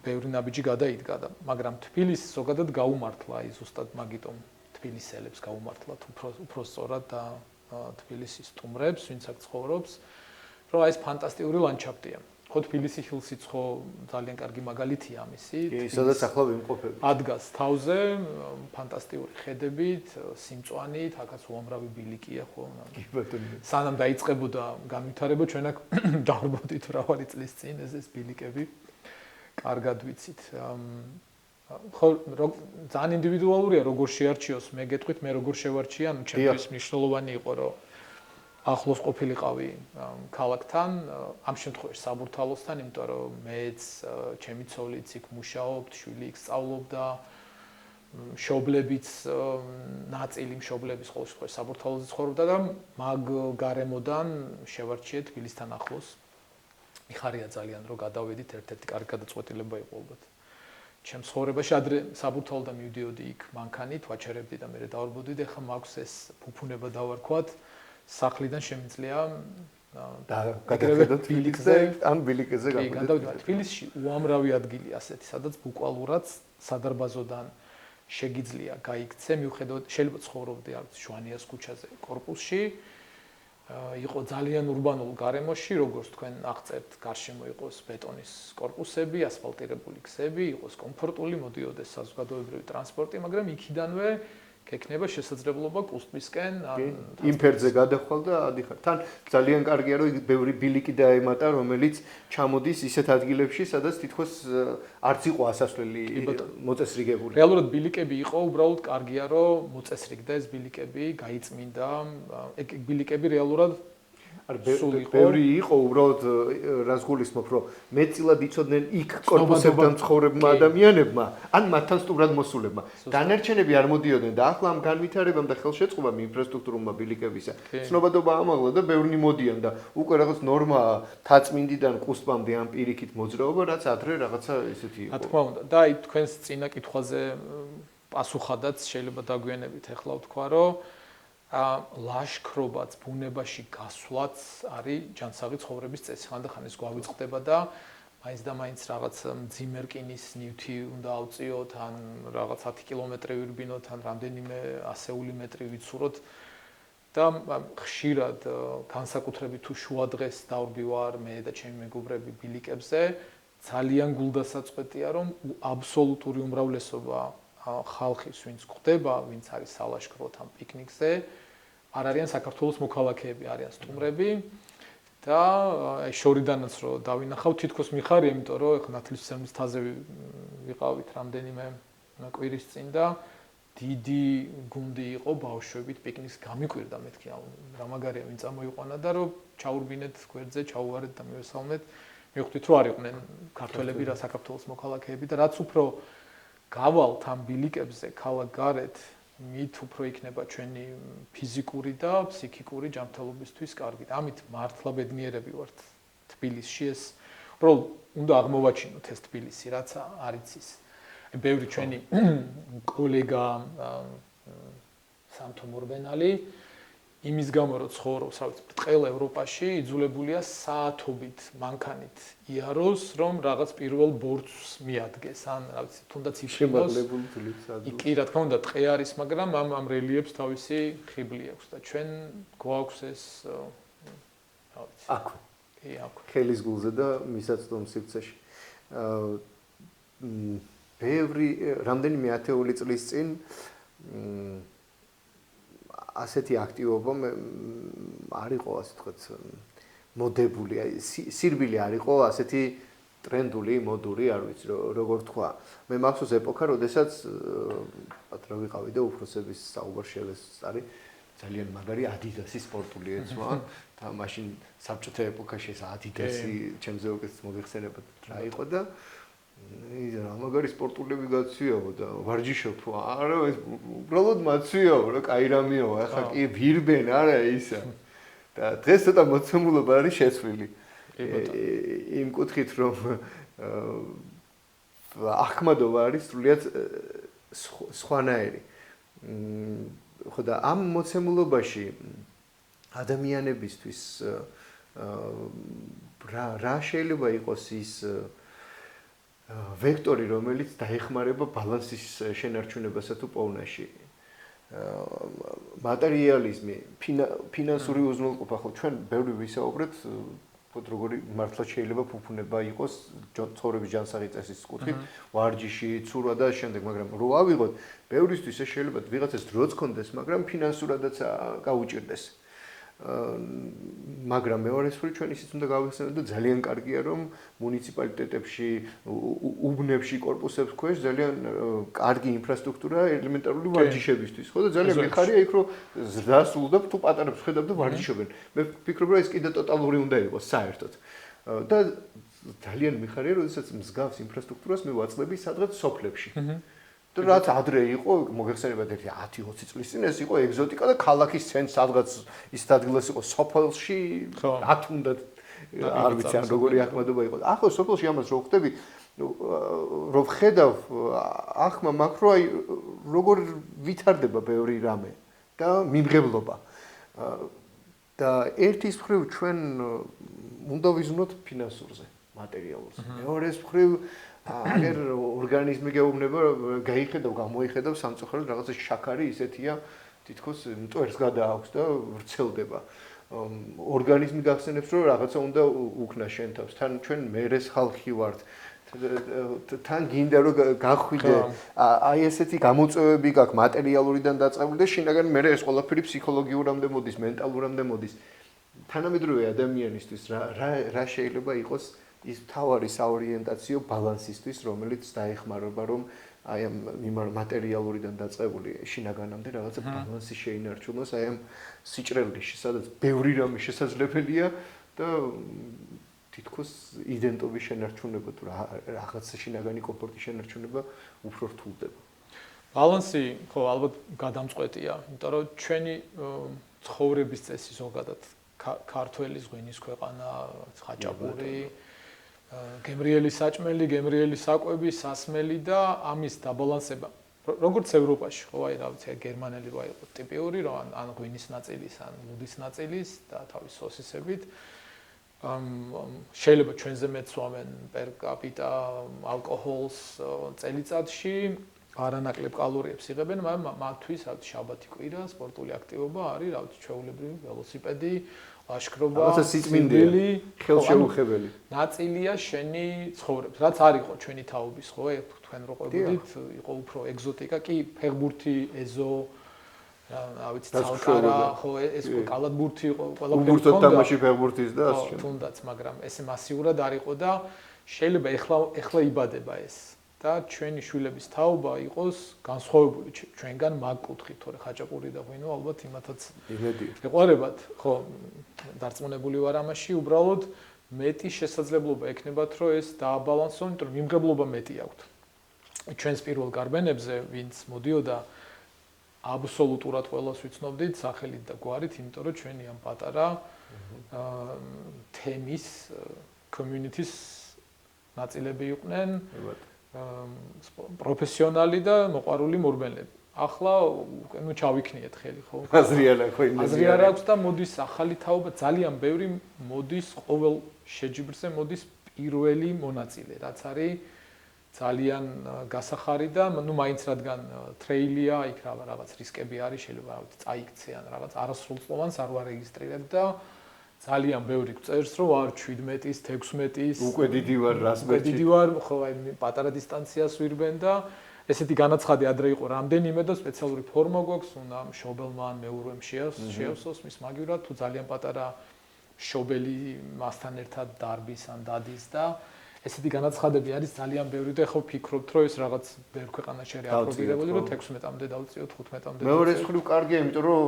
Speaker 2: ბევრი ნაბიჯი გადაიდგა და მაგრამ თბილისს ზოგადად გაუმართლა აი ზუსტად მაგიტომ თბილისელებს გაუმართლათ უფრო სწორად და თბილისის სტუმრებს, ვინც აქ ცხოვრობს, რომ აი ეს ფანტასტიკური ლანდშაფტია. ხო თბილისი ჰილსიც ხო ძალიან კარგი მაგალითია ამისი.
Speaker 1: კი, სადაც ახლა ვიმყოფები.
Speaker 2: ადგას თავზე, ფანტასტიკური ხედებით, სიმწვანით, აქაც უამრავი ბილიკია ხო.
Speaker 1: კი ბატონო.
Speaker 2: სანამ დაიწყებოდა განვითარება, ჩვენ აქ დავრბოდით მრავალი წლის წინ ეს ბილიკები. კარგად ვიცით. ხო ძალიან ინდივიდუალურია როგორ შეარჩიოს, მე გეტყვით მე როგორ შევარჩია, ანუ ჩემთვის მნიშვნელოვანი იყო რომ ახლოს ყოფილიყავი ქალაქთან, ამ შემთხვევაში საბურთალოსთან, იმიტომ რომ მეც, ჩემი ცოლიც იქ მუშაობთ, შვილი იქ სწავლობდა, მშობლებიც, ნაწილი მშობლების ყოველ შემთხვევაში საბურთალოზე ცხოვრობდა და მაგ გარემოდან შევარჩიეთ თბილისთან ახლოს. მიხარია ძალიან რომ გადავედით, ერთ-ერთი კარგი გადაწყვეტილება იყო ალბათ. ჩემს ცხოვრებაში ადრე საბურთალოდან მივდიოდი იქ მანქანით, ვაჩერებდი და მე დავარბოდით, ეხლა მაქვს ეს ფუფუნება დავარქვათ. სახლიდან შემიძლია
Speaker 1: და გადავედოთ ბილიკზე, ან ბილიკზე
Speaker 2: გადავიდეთ. თბილისში უამრავი ადგილია ასეთი, სადაც ბუკვალურად სადარბაზოდან შეგიძლია გაიქცე, მიუხედავად შეიძლება ცხოვრობდი არც შვანიას ქუჩაზე, კორპუსში, იყო ძალიან ურბანულ გარემოში, როგორც თქვენ აღწერთ, გარშემო იყოს ბეტონის კორპუსები, ასფალტირებული გზები, იყოს კომფორტული, მოდიოდეს საზოგადოებრივი ტრანსპორტი, მაგრამ იქიდანვე გექნება შესაძლებლობა კუსტმისკენ
Speaker 1: იმ ფერზე გადახვალ და ადიხარ. თან ძალიან კარგია რომ ბევრი ბილიკი დაემატა, რომელიც ჩამოდის ისეთ ადგილებში, სადაც თითქოს არც იყო ასასვლელი მოწესრიგებული.
Speaker 2: რეალურად ბილიკები იყო, უბრალოდ კარგია რომ მოწესრიგდა ეს ბილიკები, გაიწმინდა. ეგ ბილიკები რეალურად
Speaker 1: ბევრი იყო უბრალოდ რას გულისხმობ, რომ მეტწილად იცოდნენ იქ კორპუსებთან ცხოვრებმა ადამიანებმა, ან მათთან სტუმრად მოსულებმა. დანარჩენები არ მოდიოდნენ და ახლა ამ განვითარებამ და ხელშეწყობამ ინფრასტრუქტურულმა ბილიკებისა ცნობადობა ამაღლა და ბევრნი მოდიან და უკვე რაღაც ნორმაა თაწმინდიდან ყუსტმამდე ამ პირიქით მოძრაობა, რაც ადრე რაღაცა ესეთი იყო.
Speaker 2: რა თქმა უნდა, და აი თქვენს წინა კითხვაზე პასუხადაც შეიძლება დაგვიანებით ეხლა ვთქვა, რომ ლაშქრობაც ბუნებაში გასვლაც არის ჯანსაღი ცხოვრების წესი. ხანდახან ეს გვავიწყდება და მაინც და მაინც რაღაც მძიმე რკინის ნივთი უნდა ავწიოთ, ან რაღაც 10 კილომეტრი ვირბინოთ, ან რამდენიმე ასეული მეტრი ვიცუროთ და ხშირად განსაკუთრებით თუ შუა დღეს დავრბივარ მე და ჩემი მეგობრები ბილიკებზე, ძალიან გულდასაწყვეტია, რომ აბსოლუტური უმრავლესობა ხალხის, ვინც გვხვდება, ვინც არის სალაშქროდ ამ პიკნიკზე, არ არიან საქართველოს მოქალაქეები, არიან სტუმრები და აი შორიდანაც რო დავინახავ, თითქოს მიხარია, იმიტომ რომ ეხლა ნათლისმცემლის თაზე ვიყავით რამდენიმე კვირის წინ და დიდი გუნდი იყო ბავშვებით პიკნიკს გამიკვირდა მეთქი რა მაგარია ვინ წამოიყვანა და რომ ჩაურბინეთ გვერდზე ჩაუვარეთ და მივესალმეთ მივხვდით რომ არ იყვნენ ქართველები რა საქართველოს მოქალაქეები და რაც უფრო გავალთ ამ ბილიკებზე ქალაქ გარეთ მით უფრო იქნება ჩვენი ფიზიკური და ფსიქიკური ჯანმრთელობისთვის კარგი. ამით მართლა ბედნიერები ვართ თბილისში ეს უბრალოდ უნდა აღმოვაჩინოთ ეს თბილისი რაც არის ის. ბევრი ჩვენი კოლეგა სამთო მორბენალი იმის გამო რომ ცხოვრობს ბრტყელ ევროპაში იძულებულია საათობით მანქანით იაროს რომ რაღაც პირველ ბორცვს მიადგეს ან რა ვიცი თუნდაც იშენოს კი რა თქმა უნდა ტყე არის მაგრამ ამ რელიეფს თავისი ხიბლი აქვს და ჩვენ გვაქვს ეს რა ვიცი აქ
Speaker 1: ხელის გულზე და მისაწვდომ სივრცეში ბევრი რამდენიმე ათეული წლის წინ ასეთი აქტივობა არ იყო ასე ვთქვათ მოდებული სირბილი არ იყო ასეთი ტრენდული მოდური არ ვიცი როგორ თქვა მე მახსოვს ეპოქა როდესაც პატრა ვიყავი და უფროსების საუბარში ეს არის ძალიან მაგარი ადიდასის სპორტული ეცვა და მაშინ საბჭოთა ეპოქაში ეს ადიდასი ჩემზე უკეთ მოიხსენებათ რა იყო და რა მაგარი სპორტულები გაცვიაო და ვარჯიშობ არა ეს უბრალოდ მაცვიაო რა კაი რამეო ახლა კი ვირბენ არა ისა და დღეს ცოტა მოცემულობა არის შეცვლილი იმ კუთხით რომ ახმადობა არის სრულიად სხვანაირი ხო და ამ მოცემულობაში ადამიანებისთვის რა შეიძლება იყოს ის ვექტორი რომელიც დაეხმარება ბალანსის შენარჩუნებასა თუ პოვნაში მატერიალიზმი ფინანსური უზრუნველყოფა ხო ჩვენ ბევრი ვისაუბრეთ როგორი მართლა შეიძლება ფუფუნება იყოს ცხოვრების ჯანსაღი წესის კუთხით ვარჯიში ცურვა და შემდეგ მაგრამ რო ავიღოთ ბევრისთვის ეს შეიძლება ვიღაცას დროც კონდეს მაგრამ ფინანსურადაც გაუჭირდეს მაგრამ მეორესური ჩვენ ისიც უნდა გავიხსენოთ და ძალიან კარგია რომ მუნიციპალიტეტებში უბნებში კორპუსებს ქვეშ ძალიან კარგი ინფრასტრუქტურა ელემენტარული ვარჯიშებისთვის ხო და ძალიან მიხარია იქ რომ ზრდასრულ და თუ პატარებს ხედავ და ვარჯიშობენ მე ვფიქრობ რომ ეს კიდე ტოტალური უნდა იყოს საერთოდ და ძალიან მიხარია როდესაც მსგავს ინფრასტრუქტურას მე ვაწყდები სადღაც სოფლებში და რაც ადრე იყო მოგეხსენებათ ერთი 10-20 წლის წინ ეს იყო ეგზოტიკა და ქალაქის ცენტრს სადღაც ის ადგილას იყო სოფელში რა თუნდაც არ ვიცი ან როგორი ახმადობა იყო ახლა სოფელში ამას რო ხდები რო ვხედავ ახმა მაქრო აი როგორ ვითარდება ბევრი რამე და მიმღებლობა და ერთის მხრივ ჩვენ უნდა ვიზნოთ ფინანსურზე მატერიალურზე მეორეს მხრივ აგერ ორგანიზმი გეუბნება გაიხედავ გამოიხედავ სამწუხაროდ რაღაცა შაქარი ისეთია თითქოს მტვერს გადააქვს და ვრცელდება ორგანიზმი გახსენებს რომ რაღაცა უნდა უქნა შენ თავს თან ჩვენ მერეს ხალხი ვართ თან გინდა რომ გახვიდე აი ესეთი გამოწვევები გაქვს მატერიალურიდან დაწყებული და შინაგან მე ეს ყველაფერი ფსიქოლოგიურამდე მოდის მენტალურამდე მოდის თანამედროვე ადამიანისთვის რა შეიძლება იყოს ის თავარი საორიენტაციო ბალანსისთვის რომელიც დაეხმარება რომ აი ამ მატერიალურიდან დაწყებული შინაგანამდე რაღაცა ბალანსი შეინარჩუნოს აი ამ სიჭრელში სადაც ბევრი რამე შესაძლებელია და თითქოს იდენტობის შენარჩუნება თუ რაღაცა შინაგანი კომფორტის შენარჩუნება უფრო რთულდება
Speaker 2: ბალანსი ხო ალბათ გადამწყვეტია იმიტომ რომ ჩვენი ცხოვრების წესი ზოგადად ქართველის ღვინის ქვეყანა ხაჭაპური გემრიელი საჭმელი, გემრიელი საკვები, სასმელი და ამის დაბალანსება. როგორც ევროპაში, ხო, აი რა ვიცი, გერმანელი რო იყო ტიპიური, რომ ან ღვინის ნაწილის, ან ლუდის ნაწილის და თავის სოსისებით. შეიძლება ჩვენზე მეცვამენ per capita ალკოჰოლს წელიწადში, არანაკლებ კალორიებს იღებენ, მაგრამ მათთვის, რა ვიცი, შაბათი კვირა, სპორტული აქტივობა არის, რა ვიცი, ჩვეულებრივი ველოსიპედი ლაშქრობა,
Speaker 1: რაღაცა სიწმინდელი, ხელშეუხებელი.
Speaker 2: ნაწილია შენი ცხოვრების, რაც არ იყო ჩვენი თაობის, ხო, თქვენ რო ყვებოდით, იყო უფრო ეგზოტიკა, კი, ფეხბურთი, ეზო, რა ვიცი, ცალკარა, ხო, ეს კალათბურთი იყო, ყველაფერი.
Speaker 1: უბურთოდ თამაში ფეხბურთის და
Speaker 2: ასე. თუნდაც, მაგრამ ესე მასიურად არ იყო და შეიძლება ეხლა იბადება ეს. და ჩვენი შვილების თაობა იყოს განსხვავებული ჩვენგან მაგ კუთხით, თორე ხაჭაპური და ღვინო ალბათ იმათაც ეყარებათ, ხო, დარწმუნებული ვარ ამაში, უბრალოდ მეტი შესაძლებლობა ექნებათ, რომ ეს დააბალანსონ, იმიტომ რომ მიმღებლობა მეტი აქვთ. ჩვენს პირველ გარბენებზე, ვინც მოდიოდა აბსოლუტურად ყველას ვიცნობდით სახელით და გვარით, იმიტომ რომ ჩვენი ამ პატარა თემის community-ს ნაწილები იყვნენ, პროფესიონალი და მოყვარული მორბენლები. ახლა ნუ ჩავიქნიეთ ხელი, ხო?
Speaker 3: აზრი არ აქვს,
Speaker 2: აზრი არ აქვს და მოდის ახალი თაობა, ძალიან ბევრი მოდის ყოველ შეჯიბრზე მოდის პირველი მონაწილე, რაც არის ძალიან გასახარი და ნუ მაინც რადგან ტრეილია, იქ რაღაც რისკები არის, შეიძლება წაიქციან რაღაც არასრულწლოვანს არ ვარეგისტრირებ და ძალიან ბევრი წერს, რომ არ 17-ის, 16-ის
Speaker 3: უკვე დიდი ვარ რას
Speaker 2: უკვე დიდი ვარ, ხო, აი პატარა დისტანციას ვირბენ და ესეთი განაცხადი ადრე იყო რამდენიმე და სპეციალური ფორმა გვაქვს, უნდა შობელმან მეურვემ შეავსოს მის მაგივრად, თუ ძალიან პატარა შობელი მასთან ერთად დარბის ან დადის და ესეთი განაცხადები არის ძალიან ბევრი და ხო ვფიქრობთ, რომ ეს რაღაც ბევრ ქვეყანაში არის აპრობირებული, რომ 16-მდე დავწიოთ, 15-მდე.
Speaker 3: მეორე მხრივ კარგია, იმიტომ რომ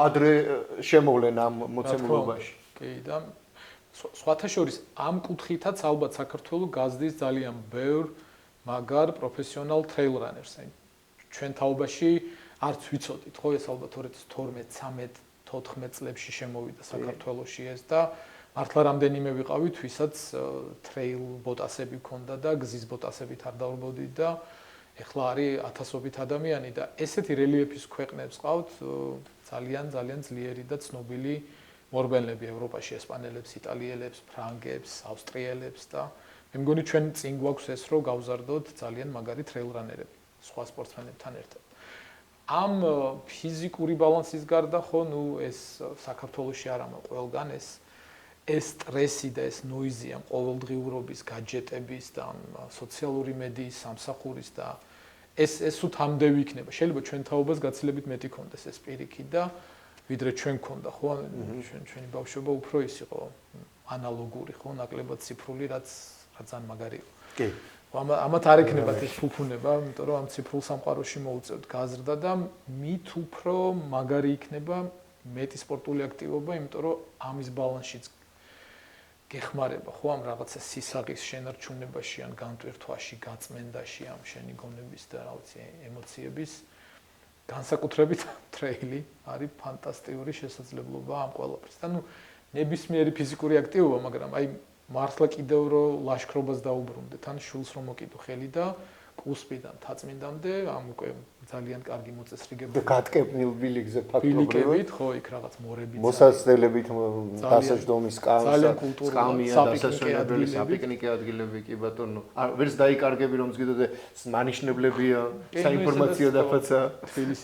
Speaker 3: ადრე შემოვლენ ამ მოცემულობაში.
Speaker 2: კი და სხვათა შორის ამ კუთხითაც ალბათ საქართველოს გაზდის ძალიან ბევრ მაგარ პროფესიონალ ტრეილრანერს. ჩვენ თაობაში არც ვიცოდით, ხო ეს ალბათ 2012, 13, 14 წლებში შემოვიდა საქართველოში ეს და მართლა რამდენიმე ვიყავით, ვისაც ტრეილ ბოტასები ჰქონდა და გზის ბოტასებით არ დავრბოდით და ეხლა არის ათასობით ადამიანი და ესეთი რელიეფის ქვეყნებს ყავთ ძალიან ძლიერი და ცნობილი მორბენლები ევროპაში, ესპანელებს, იტალიელებს, ფრანგებს, ავსტრიელებს და მე მგონი ჩვენ წინ გვაქვს ეს რომ გავზარდოთ ძალიან მაგარი ტრეილრანერები სხვა სპორტსმენებთან ერთად. ამ ფიზიკური ბალანსის გარდა ხო ნუ ეს საქართველოში არ ამაყ ყველგან ეს სტრესი და ეს ნოიზი ამ ყოველდღიურობის გაჯეტების და სოციალური მედიის სამსახურის და ეს უთამდე იქნება. შეიძლება ჩვენ თაობას გაცილებით მეტი ქონდეს ეს პირიქით და ვიდრე ჩვენ ქონდა, ხო? ჩვენი ბავშვობა უფრო ის იყო ანალოგური, ხო, ნაკლებად ციფრული, რაც ძალიან მაგარი იყო.
Speaker 3: კი.
Speaker 2: ამათ არ ექნებათ ეს ფუფუნება, იმიტომ რომ ამ ციფრულ სამყაროში მოუწევთ გაზრდა და მით უფრო მაგარი იქნება მეტი სპორტული აქტივობა, იმიტომ რომ ამის ბალანსშიც გეხმარება, ხო, ამ რაღაცა სისაღის შენარჩუნებაში ან განტვირთვაში, გაწმენდაში, ამ შენი გონების და რაღაცა ემოციების განსაკუთრებით ტრეილი არის ფანტასტიკური შესაძლებლობა ამ ყველაფრის. და ნუ ნებისმიერი ფიზიკური აქტივობა, მაგრამ აი მართლა კიდევ რომ ლაშქრობას დაუბრუნდეთ, ან შულს რომ მოკიდო ხელი და კუსპიდან თაწმინდამდე, ამ უკვე ძალიან კარგი მოწესრიგებული
Speaker 3: და გატკეპნილ ბილიკზე
Speaker 2: ფაქტობრივად, ხო, იქ რაღაც მორებით,
Speaker 3: მოსაცდელებით დასაჯდომის
Speaker 2: სკამია,
Speaker 3: დასასვენებელი საპიკნიკე ადგილები, კი ბატონო. ვერც დაიკარგები რომ ზგიდოდე მანიშნებლებია, საინფორმაციო დაფაცა.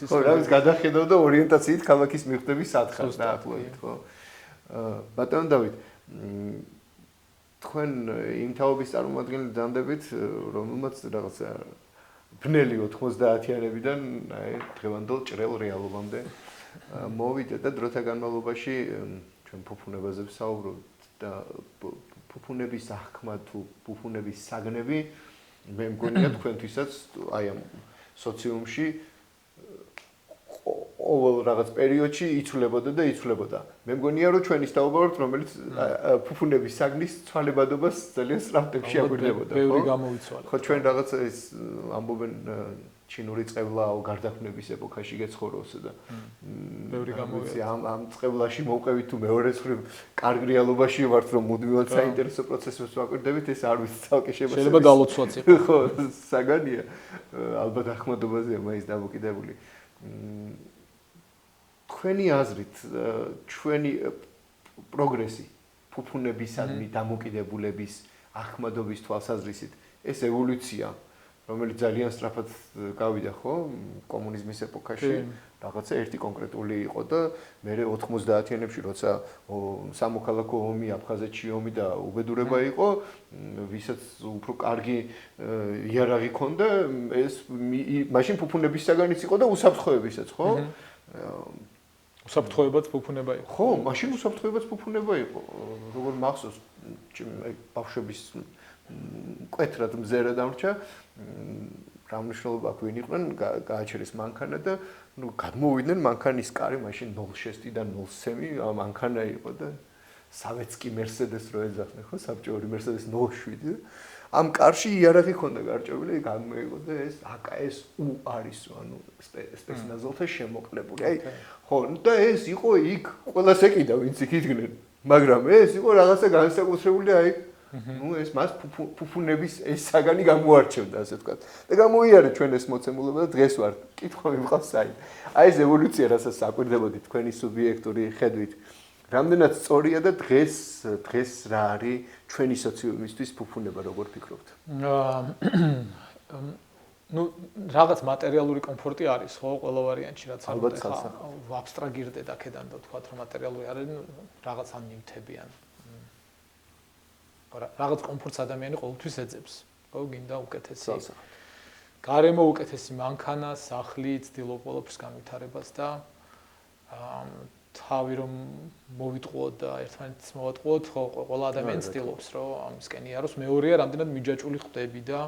Speaker 3: ხო, რაღაც გადახედავ და ორიენტაციით ქალაქის მიღწევის სათხარ დაახლოებით, ხო. ბატონო დავით, თქვენ იმ თაობის წარმომადგენელი დანდებით, რომელმაც რაღაცა ბნელი 90-იანებიდან აი დღევანდელ ჭრელ რეალობამდე მოვიდა და დროთა განმავლობაში ჩვენ ფუფუნებაზე ვსაუბრობთ და ფუფუნების აღქმა თუ ფუფუნების საგნები მე მგონია თქვენთვისაც აი ამ სოციუმში ყოველ რაღაც პერიოდში იცვლებოდა და იცვლებოდა. მე მგონია რომ ჩვენ ის დავუბრუნდით, რომელიც ფუფუნების საგნის ცვალებადობას ძალიან სწრაფ ტემპში აგვირდებოდა, ხო?
Speaker 2: ბევრი გამოიცვალა.
Speaker 3: ხო, ჩვენ რაღაც ეს ამბობენ ჩინური წყევლაო გარდაქმნების ეპოქაში გეცხოვროსო და
Speaker 2: ბევრი გამოვიდა.
Speaker 3: ამ წყევლაში მოვყევით თუ მეორე მხრივ კარგ რეალობაში ვართ რომ მუდმივად საინტერესო პროცესებს ვაკვირდებით, ეს არ ვიცი ცალკე
Speaker 2: შეიძლება დალოცვაც იყოს.
Speaker 3: ხო, საგანია. ალბათ ახმადობაზეა მაინც დამოკიდებული. თქვენი აზრით, ჩვენი პროგრესი ფუფუნებისადმი დამოკიდებულების ახმადობის თვალსაზრისით, ეს ევოლუცია, რომელიც ძალიან სწრაფად გავიდა, ხო, კომუნიზმის ეპოქაში, რაღაცა ერთი კონკრეტული იყო და მე 90-იანებში, როცა სამოქალაქო ომი, აფხაზეთში ომი და უბედურება იყო, ვისაც უფრო კარგი იარაღი ჰქონდა, ეს მაშინ ფუფუნების საგანიც იყო და უსაფრთხოებისაც, ხო?
Speaker 2: უსაფრთხოებაც ფუფუნება იყო.
Speaker 3: ხო, მაშინ უსაფრთხოებაც ფუფუნება იყო. როგორ მახსოვს, ბავშვების მკვეთრად მზერა დამრჩა. რა მნიშვნელობა აქვს ვინ იყვნენ, გააჩერეს მანქანა და ნუ გადმოვიდნენ მანქანის კარი, მაშინ 0-6-დან 0-7 მანქანა იყო და სავეცკი Mercedes რო ეძახდნენ, ხო, საბჭოური Mercedes 07 ამ კარში იარაღი ქონდა გარჭევილი, გამოიყო და ეს AKS-U არისო, ანუ სპეცნაზელთა შემოკლებული. აი, ხო, და ეს იყო იქ, ყველას ეკიდა, ვინც იქ იდგნენ. მაგრამ ეს იყო რაღაცა განსაკუთრებული, აი, ნუ ეს მას ფუფუნების ეს საგანი გამოარჩევდა, ასე ვთქვათ. და გამოიარა ჩვენ ეს მოცემულობა და დღეს ვარ კითხვა მიმყავს აი. აი ეს ევოლუცია, რასაც აკვირდებოდი თქვენი სუბიექტური ხედვით. რამდენად სწორია და დღეს რა არის ჩვენი სოციუმისთვის ფუფუნება, როგორ ფიქრობთ?
Speaker 2: ნუ რაღაც მატერიალური კომფორტი არის, ხო, ყველა ვარიანტში რაც
Speaker 3: ალბათ
Speaker 2: აბსტრაგირდეთ აქედან და თქვათ რომ მატერიალური არის, რაღაც ამ ნივთებიან. რაღაც კომფორტს ადამიანი ყოველთვის ეძებს, ხო, გინდა უკეთესი. გარემო უკეთესი მანქანა, სახლი, ცდილობ ყველაფერს განვითარებას და თავი რომ მოვიტყუოთ და ერთმანეთს მოვატყუოთ, ხო, ყველა ადამიანი ცდილობს, რომ ამისკენ იაროს. მეორეა, რამდენად მიჯაჭვული ხდები და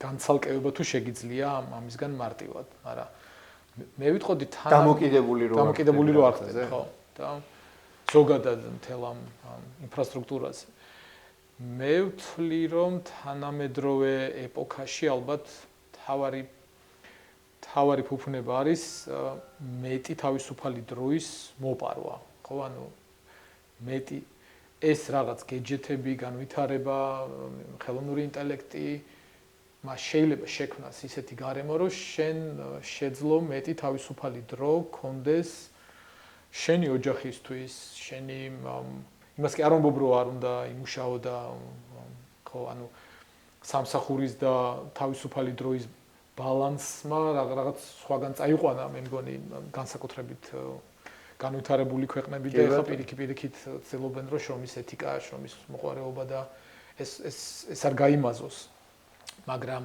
Speaker 2: განცალკევება თუ შეგიძლია ამისგან მარტივად, მაგრამ მე ვიტყოდი თან
Speaker 3: დამოკიდებული
Speaker 2: რო არ ხდები, ხო, და ზოგადად მთელ ამ ინფრასტრუქტურაზე. მე ვთვლი, რომ თანამედროვე ეპოქაში ალბათ თავარი ფუფუნება არის მეტი თავისუფალი დროის მოპარვა, ხო, ანუ მეტი ეს რაღაც გეჯეთები, განვითარება, ხელოვნური ინტელექტი, მას შეიძლება შექმნას ისეთი გარემო, რომ შენ შეძლო მეტი თავისუფალი დრო გქონდეს შენი ოჯახისთვის, შენი იმას კი არ ამბობ რომ არ უნდა იმუშაო და ხო, ანუ სამსახურის და თავისუფალი დროის ბალანსმა რაღაც სხვაგან წაიყვანა, მე მგონი განსაკუთრებით განვითარებული ქვეყნები და ეხლა პირიქით ცდილობენ რომ შრომის ეთიკა, შრომის მოყვარეობა და ეს არ გაიმაზოს. მაგრამ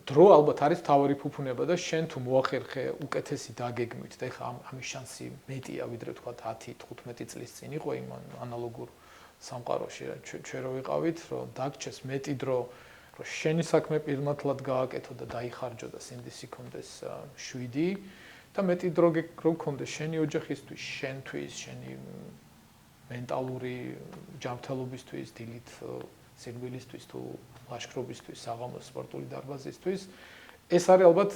Speaker 2: დრო ალბათ არის თავარი ფუფუნება და შენ თუ მოახერხე უკეთესი დაგეგმვით და ეხლა ამის შანსი მეტია ვიდრე თქვა 10-15 წლის წინ იყო იმ ანალოგურ სამყაროში ჩვენ რო ვიყავით, რომ დაგჭეს მეტი დრო, რომ შენი საქმე პირმართლად გააკეთო და დაიხარჯო და სინდისი კონდეს 7 და მეტი დრო გქონდეს შენი ოჯახისთვის, შენთვის, შენი მენტალური ჯანმრთელობისთვის, დილით სირბილისთვის თუ ლაშქრობისთვის, საღამოს სპორტული დარბაზისთვის, ეს არის ალბათ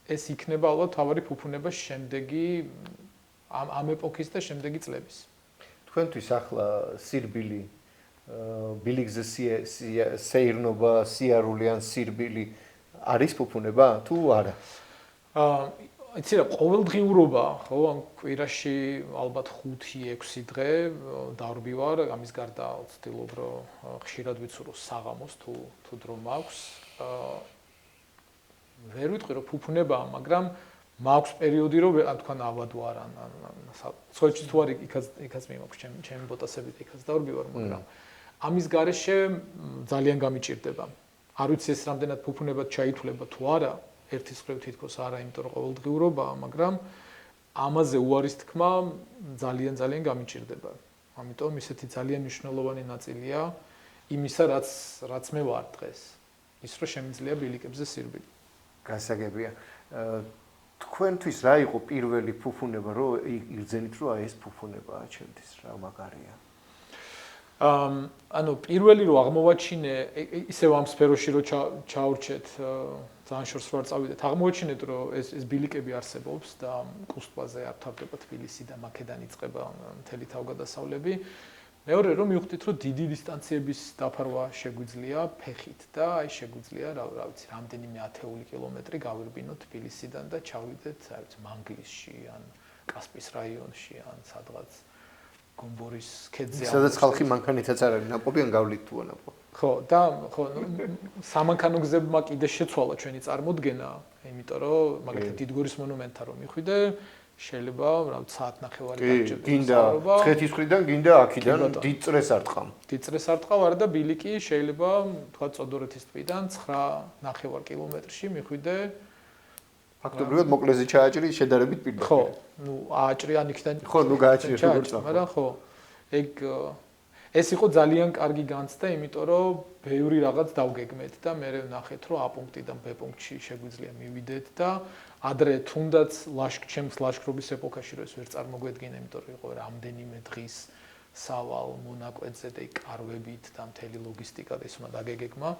Speaker 2: ეს იქნება ალბათ თავარი ფუფუნება შემდეგი ამ ეპოქის და შემდეგი წლების.
Speaker 3: თქვენთვის ახლა სირბილი, ბილიგზე სეირნობა, სიარული ან სირბილი არის ფუფუნება თუ არა?
Speaker 2: იცი რა, ყოველდღიურობა, ხო, ან კვირაში ალბათ 5-6 დღე დავრბივარ, ამის გარდა ვცდილობ რომ ხშირად ვიცურო საღამოს თუ დრო მაქვს. ვერ ვიტყვი რომ ფუფუნებაა, მაგრამ მაქვს პერიოდი რომ თქვენ ავად ვარ ან სხვაჩი თუ არის იქაც მიმაქვს ჩემი ბოტასებით იქაც დავრბივარ, მაგრამ ამის გარეშე ძალიან გამიჭირდება. არ ვიცი ეს რამდენად ფუფუნებად ჩაითვლება თუ არა. ერთის მხრივ თითქოს არა, იმიტომ რომ ყოველდღიურობაა, მაგრამ ამაზე უარის თქმა ძალიან გამიჭირდება. ამიტომ ისეთი ძალიან მნიშვნელოვანი ნაწილია იმისა, რაც მე ვარ დღეს. ის რომ შემიძლია ბილიკებზე სირბილი.
Speaker 3: გასაგებია. თქვენთვის რა იყო პირველი ფუფუნება, რომ იგრძენით, რომ ეს ფუფუნებაა ჩემთვის, რა მაგარია?
Speaker 2: ანუ პირველი რომ აღმოვაჩინე, ისევ ამ სფეროში რომ ჩაურჩეთ, ძალიან შორს ვარ წავიდეთ. აღმოვაჩინეთ, რომ ეს ბილიკები არსებობს და კუსტვაზე არ თავდება თბილისი და მაკედანი იწყება მთელი თავგადასავლები. მეორე რომ მივხვდით, რომ დიდი დისტანციების დაფარვა შეგვიძლია ფეხით და აი შეგვიძლია, რა ვიცი, რამდენიმე ათეული კილომეტრი გავირბინოთ თბილისიდან და ჩავიდეთ, რა ვიცი, მანგლისში ან კასპიის რაიონში ან სადღაც გომბორის ქედზე.
Speaker 3: სადაც ხალხი მანქანითაც არ არის ნაპობი ან გავლით თუ ანაპო.
Speaker 2: ხო, და ხო, სამანქანო გზებმა კიდე შეცვალა ჩვენი წარმოდგენა, იმიტომ რომ მაგალითად დიდგორის მონუმენტთან რომ მიხვიდე, შეიძლება, რა ვიცი, საათნახევარი დაჭერდეს.
Speaker 3: გინდა ცხეთის მხრიდან, გინდა აქიდან დიდწრეს არტყამ.
Speaker 2: დიდწრეს არტყავ არა და ბილიკი შეიძლება, თქვა წოდორეთის ტბიდან 9.5 კილომეტრში მიხვიდე.
Speaker 3: ფაქტობრივად მოკლეზე ჩააჭრი შედარებით პირდაპირ.
Speaker 2: ხო, ნუ ააჭრი ან იქიდან.
Speaker 3: ხო, ნუ გააჭრი როგორც
Speaker 2: მაგრამ ხო, ეგ ეს იყო ძალიან კარგი განცდა, იმიტომ რომ ბევრი რაღაც დავგეგმეთ და მე ვნახეთ, რომ A პუნქტიდან B პუნქტში შეგვიძლია მივიდეთ და ადრე თუნდაც ჩემს ლაშქრობის ეპოქაში რო ეს ვერ წარმოგვედგინა, იმიტომ რომ იყო რამდენიმე დღის სავალ მონაკვეთზე და კარვებით და მთელი ლოგისტიკა და ეს უნდა დაგეგეგმა.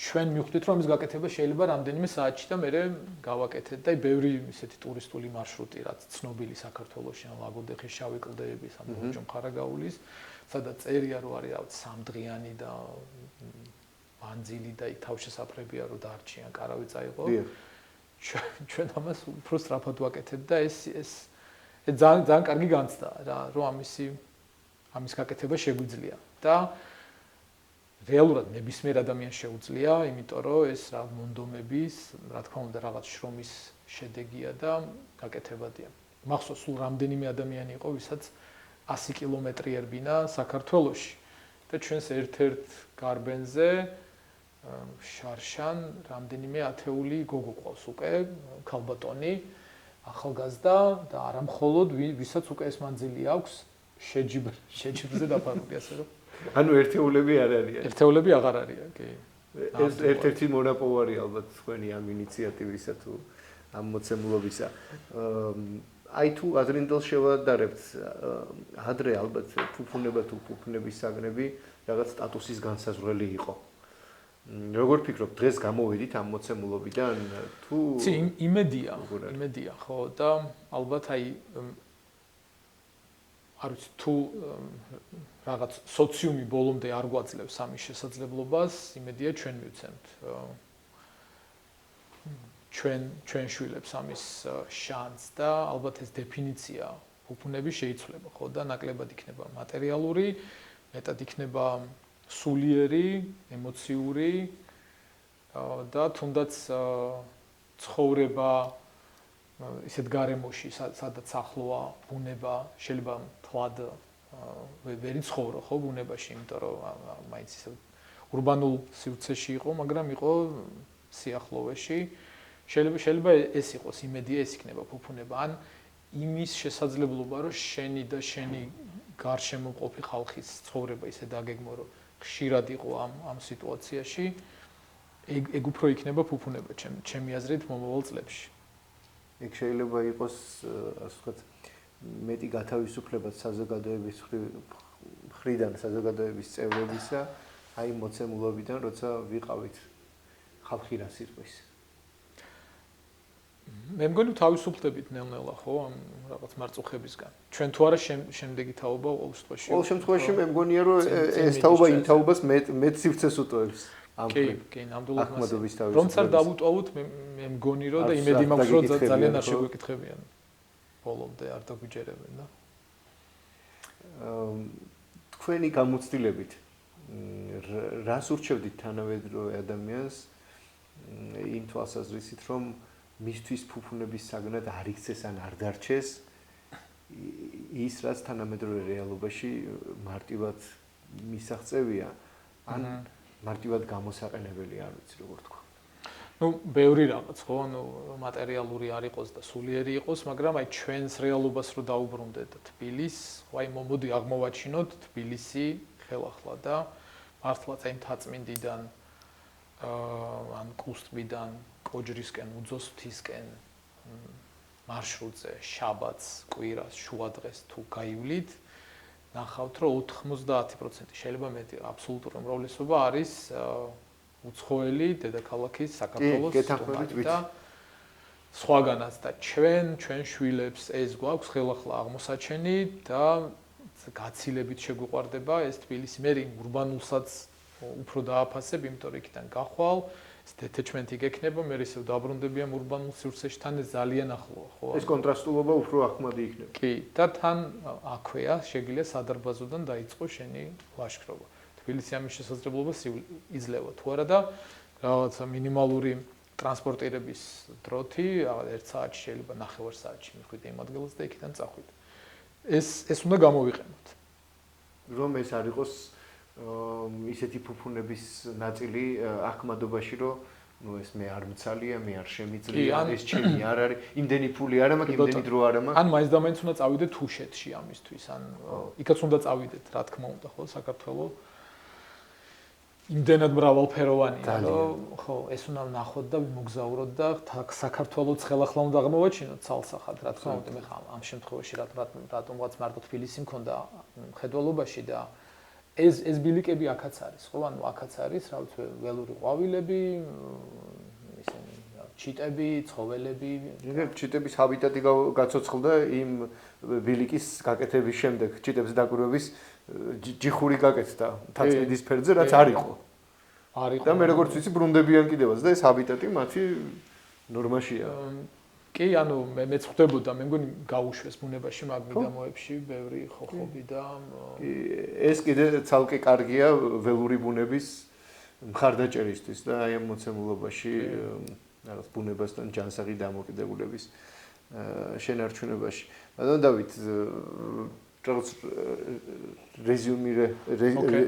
Speaker 2: ჩვენ მივხვდით, რომ ის გაკეთება შეიძლება რამდენიმე საათში და მე გავაკეთეთ და ბევრი ისეთი ტურისტული მარშრუტი, რაც ცნობილი საქართველოში, ან ლაგოდეხის შავი კლდეების, ან ბორჯომხარაგაულის, სადაც წერია რომ არის რაღაც 3 დღიანი და მანძილი და იქ თავშესაფრებია რომ დარჩიან, კარავი წაიღო. ჩვენ ამას უფრო სწრაფად ვაკეთებ და ეს ძალიან კარგი განცდა რა, რომ ამის გაკეთება შეგვიძლია და რეალურად ნებისმიერ ადამიანს შეუძლია, იმიტომ რომ ეს რა მონდომების, რა თქმა უნდა, რაღაც შრომის შედეგია და გაკეთებადია. მახსოვს, სულ რამდენიმე ადამიანი იყო, ვისაც 100 კილომეტრი ერბინა საქართველოში და ჩვენს ერთ-ერთ გარბენზე შარშან რამდენიმე ათეული გოგო ყავს უკვე, ქალბატონი, ახალგაზრდა და არა მხოლოდ ვისაც უკვე ეს მანძილი აქვს, შეჯიბრზე დაფარული, ასე რომ
Speaker 3: ანუ ერთეულები არ არიან.
Speaker 2: ერთეულები აღარ არიან, კი.
Speaker 3: ეს ერთ-ერთი მონაპოვარი ალბათ თქვენი ამ ინიციატივისა თუ ამ მოცემულობისა. აი თუ ადრინდელ შევადარებთ, ადრე ალბათ ფუფუნება თუ ფუფუნების საგნები რაღაც სტატუსის განსაზღვრელი იყო. როგორ ფიქრობ, დღეს გამოვიდით ამ მოცემულობიდან თუ
Speaker 2: იმედია, ხო და ალბათ აი არ ვიცი თუ რაღაც სოციუმი ბოლომდე არ გვაძლევს ამის შესაძლებლობას, იმედია ჩვენ მივცემთ ჩვენ შვილებს ამის შანსს და ალბათ ეს დეფინიცია ფუფუნების შეიცვლება, ხო და ნაკლებად იქნება მატერიალური, მეტად იქნება სულიერი, ემოციური და თუნდაც ცხოვრება ისეთ გარემოში, სადაც ახლოა ბუნება, შეიძლება თლად ვერ იცხოვრო ხო ბუნებაში, იმიტომ რომ მაინც ისე урბანულ სივრცეში იყო, მაგრამ იყო სიახლოვეში. შეიძლება ეს იყოს იმედია, ეს იქნება ფუფუნება, ან იმის შესაძლებლობა, რომ შენი და შენი გარშემო მყოფი ხალხის ცხოვრება ისე დაგეგმო, რომ ხშირად იყო ამ სიტუაციაში, ეგ უფრო იქნება ფუფუნება ჩემი აზრით მომავალ წლებში.
Speaker 3: ეგ შეიძლება იყოს, ასე ვთქვათ, მეტი გათავისუფლება საზოგადოების მხრიდან, საზოგადოების წევრებისა, აი მოცემულობიდან, როცა ვიყავით ხალხი რას იტყვის.
Speaker 2: მე მგონი თავისუფლდებით ნელ-ნელა ხო ამ რაღაც მარწუხებისგან. ჩვენ თუ არა შემდეგი თაობა ყოველ შემთხვევაში.
Speaker 3: ყოველ შემთხვევაში მე მგონია რომ ეს თაობა იმ თაობას მეტ სივრცეს უტოვებს.
Speaker 2: კი, ნამდვილად მასე. რომც არ დავუტოვოთ, მე მგონი რომ და იმედი მაქვს რომ ძალიან არ შეგვეკითხებიან. ბოლომდე არ დაგვიჯერებენ და
Speaker 3: თქვენი გამოცდილებით რას ურჩევდით თანამედროვე ადამიანს იმ თვალსაზრისით რომ მისთვის ფუფუნების საგნად არ იქცეს ან არ დარჩეს ის რაც თანამედროვე რეალობაში მარტივად მისაღწევია ან მარტივად გამოსაყენებელი არ ვიცი როგორ თქვა.
Speaker 2: ну ბევრი რაღაც ხო ანუ მატერიალური არ იყოს და სულიერი იყოს მაგრამ აი ჩვენს რეალობას რო დაუბრუნდეთ თბილისს ხო აი მოდი აღმოვაჩინოთ თბილისი ხელახლა და მართლაც აი მთაწმინდიდან ან კუსტბიდან კოჯრისკენ უძოსთისკენ მარშრუტზე შაბათს კვირას შუადღეს თუ გაივლით ნახავთ რომ 90% შეიძლება მეტი აბსოლუტური უმრავლესობა არის უცხოელი დედაქალაქის საქართველოს და სხვაგანაც და ჩვენ შვილებს ეს გვაქვს ხელახლა აღმოსაჩენი და გაცილებით შეგვიყვარდება ეს თბილისი მე урბანულსაც უფრო დააფასებ იმიტომ რომ იქიდან გახვალ ეს დეთეჩმენტი გექნება მე ისევ დაბრუნდები ამ урბანულ სივრცეში ეს ძალიან ახლოა ხო
Speaker 3: ეს კონტრასტულობა უფრო ახმადი იქნება
Speaker 2: კი და თან აქვეა შეგიძლია სადარბაზოდან დაიწყო შენი ლაშქრობა თბილისი ამის შესაძლებლობას იძლევა თუ არა და რაღაცა მინიმალური ტრანსპორტირების დროთი 1 საათში შეიძლება 9 საათში მიხვიდე იმ ადგილას და იქიდან წახვიდე ეს უნდა გამოვიყენოთ
Speaker 3: რომ ეს არ იყოს ისეთი ფუფუნების ნაწილი ახმადობაში რომ ნუ ეს მე არ მცალია, მე არ შემიძლია, ეს ჩემი არ არის, იმდენი ფული არ მაქვს, იმდენი დრო არ მაქვს.
Speaker 2: ან მაინც და მაინც უნდა წავიდეთ თუშეთში ამისთვის, ან იქაც უნდა წავიდეთ, რა თქმა უნდა, ხო, საქართველოს იმდენად მრავალფეროვანია, რომ ხო, ეს უნდა ვნახოთ და ვიმოგზაუროთ და საქართველოს ხელახლა უნდა აღმოვაჩინოთ ცალსახად, რა თქმა უნდა, მე ხა ამ შემთხვევაში რატომღაც მარტო თბილისი მქონდა მხედველობაში და ეს ბილიკები აქაც არის, ხო? ანუ აქაც არის, რა ვიცი, ველური ყვავილები, ისინი ჩიტები, ცხოველები.
Speaker 3: ჩიტების ჰაბიტატი გაცოცხლდა იმ ბილიკის გაკეთების შემდეგ, ჩიტების დაკვირვების ჯიხური გაკეთდა თაცმიდის ფერზე, რაც არ იყო. და მე როგორც ვიცი, ბრუნდებიან კიდევაც და ეს ჰაბიტატი მათი ნორმაშია.
Speaker 2: კი, ანუ მეც ხვდებოდა, მე მგონი გაუშვეს ბუნებაში მაგ მიდამოებში ბევრი ხოხობი და
Speaker 3: ეს კიდე ცალკე კარგია ველური ბუნების მხარდაჭერისთვის და აი ამ მოცემულობაში რაღაც ბუნებასთან ჯანსაღი დამოკიდებულების შენარჩუნებაში. ბატონო დავით, რაღაც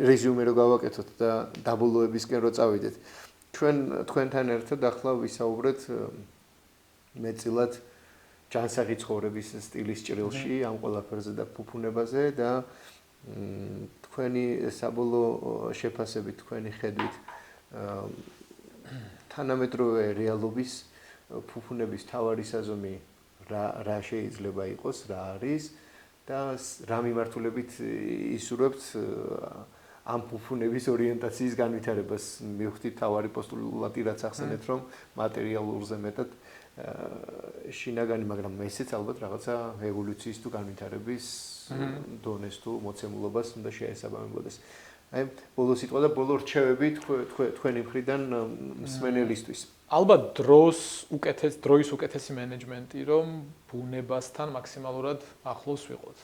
Speaker 3: რეზიუმე რო გავაკეთოთ და დაბოლოებისკენ რო წავიდეთ. თქვენთან ერთად ახლა ვისაუბრეთ მეწილად ჯანსაღი ცხოვრების სტილის ჭრილში ამ ყველაფერზე და ფუფუნებაზე და თქვენი საბოლოო შეფასებით, თქვენი ხედვით თანამედროვე რეალობის ფუფუნების თავარი საზომი რა შეიძლება იყოს, რა არის და რა მიმართულებით ისურვებთ ამ ფუფუნების ორიენტაციის განვითარებას. მივხვდით თავარი პოსტულატი რაც ახსენეთ, რომ მატერიალურზე მეტად შინაგანი, მაგრამ ესეც ალბათ რაღაცა ევოლუციის თუ განვითარების დონეს თუ მოცემულობას უნდა შეესაბამებოდეს. აი, ბოლო სიტყვა და ბოლო რჩევები თქვენი მხრიდან მსმენელისთვის.
Speaker 2: ალბათ დროის უკეთესი მენეჯმენტი, რომ ბუნებასთან მაქსიმალურად ახლოს ვიყოთ.